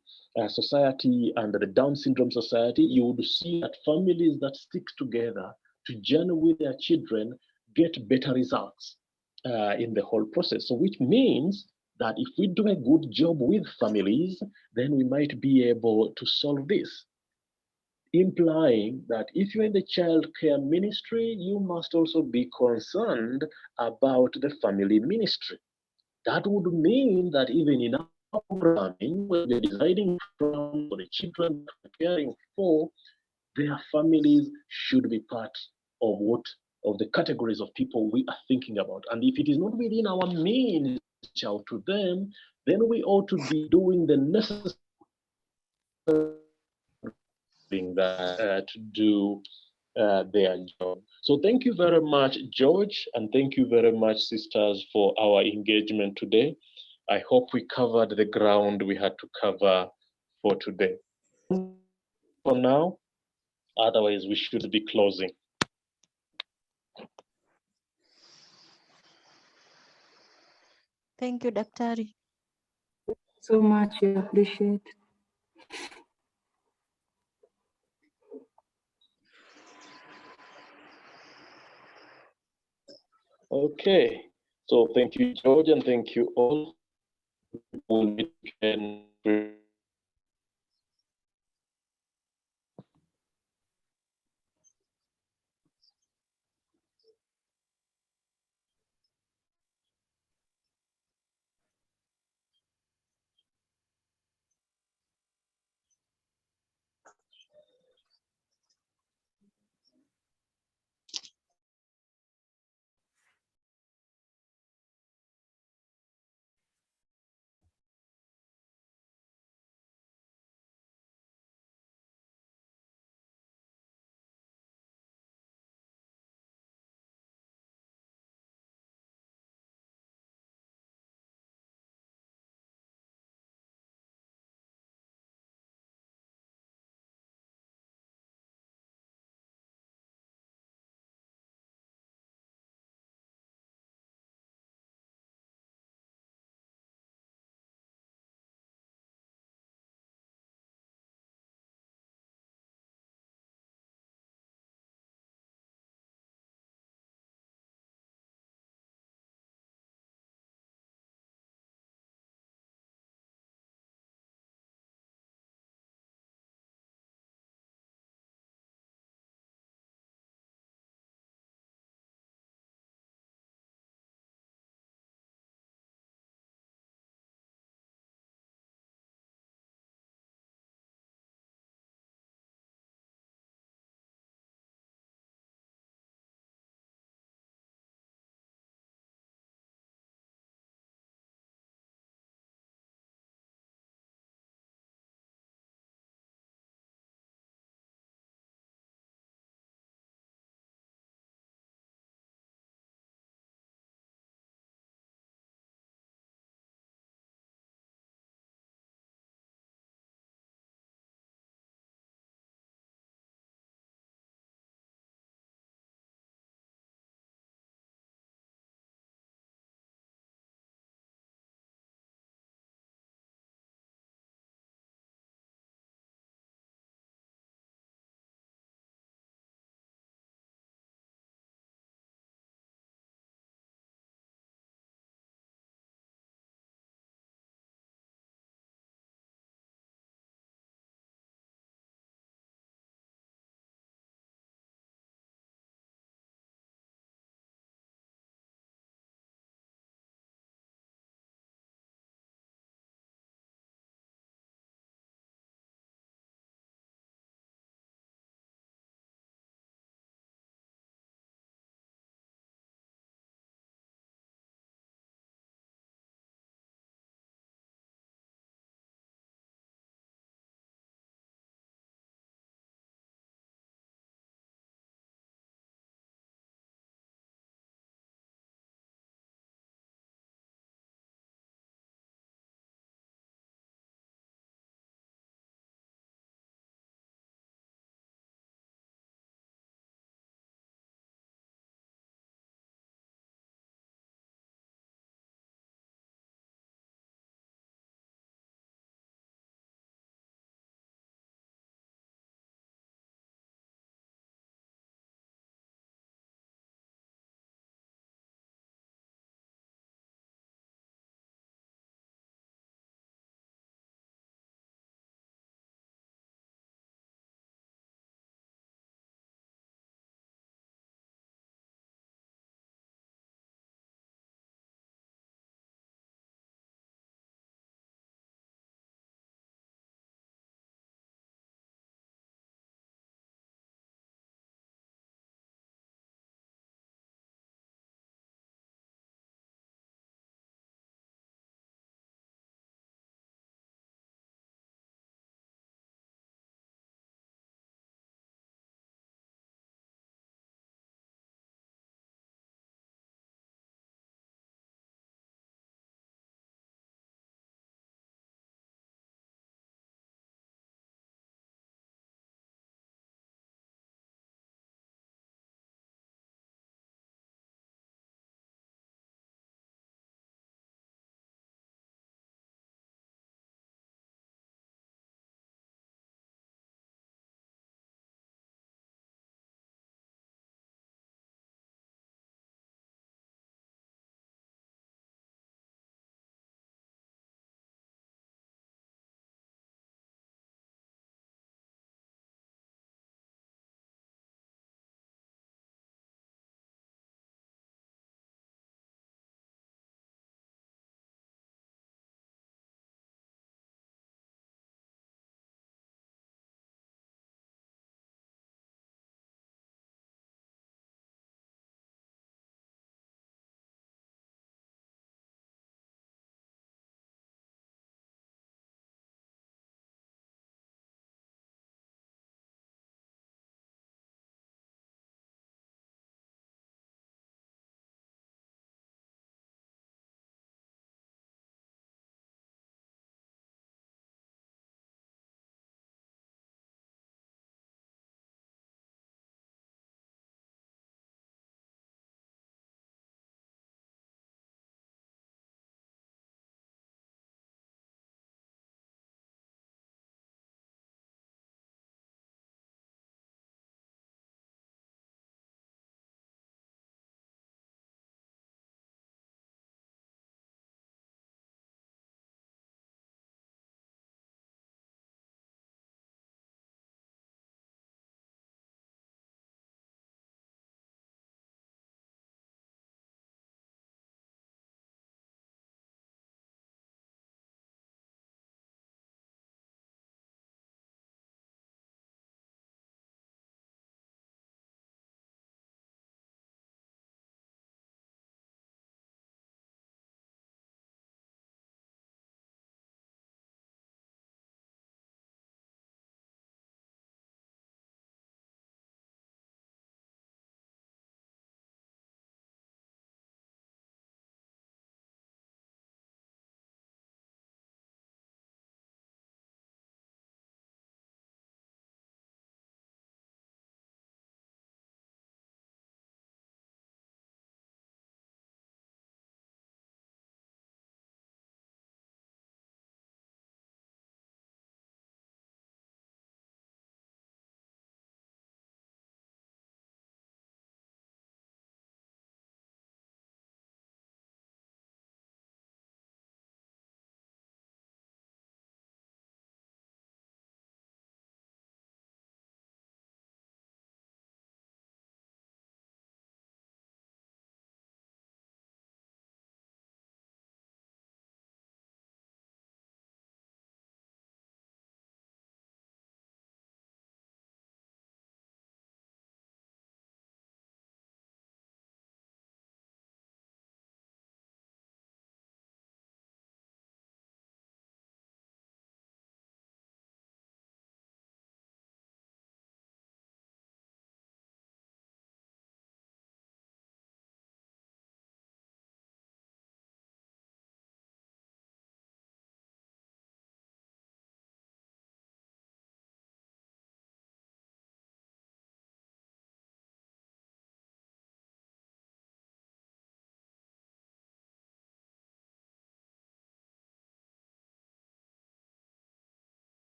society and the Down syndrome society, you would see that families that stick together to journey with their children get better results in the whole process. So which means that if we do a good job with families, then we might be able to solve this. Implying that if you're in the child care ministry, you must also be concerned about the family ministry. That would mean that even in our programming, when we're deciding from for the children we're caring for, their families should be part of the categories of people we are thinking about. And if it is not within our means to reach out to them, then we ought to be doing the necessary thing to do their job. So thank you very much, George, and thank you very much, sisters, for our engagement today. I hope we covered the ground we had to cover for today. For now, otherwise we should be closing. Thank you, Daktari. So much, we appreciate. Okay, so thank you, George, and thank you all. We'll meet again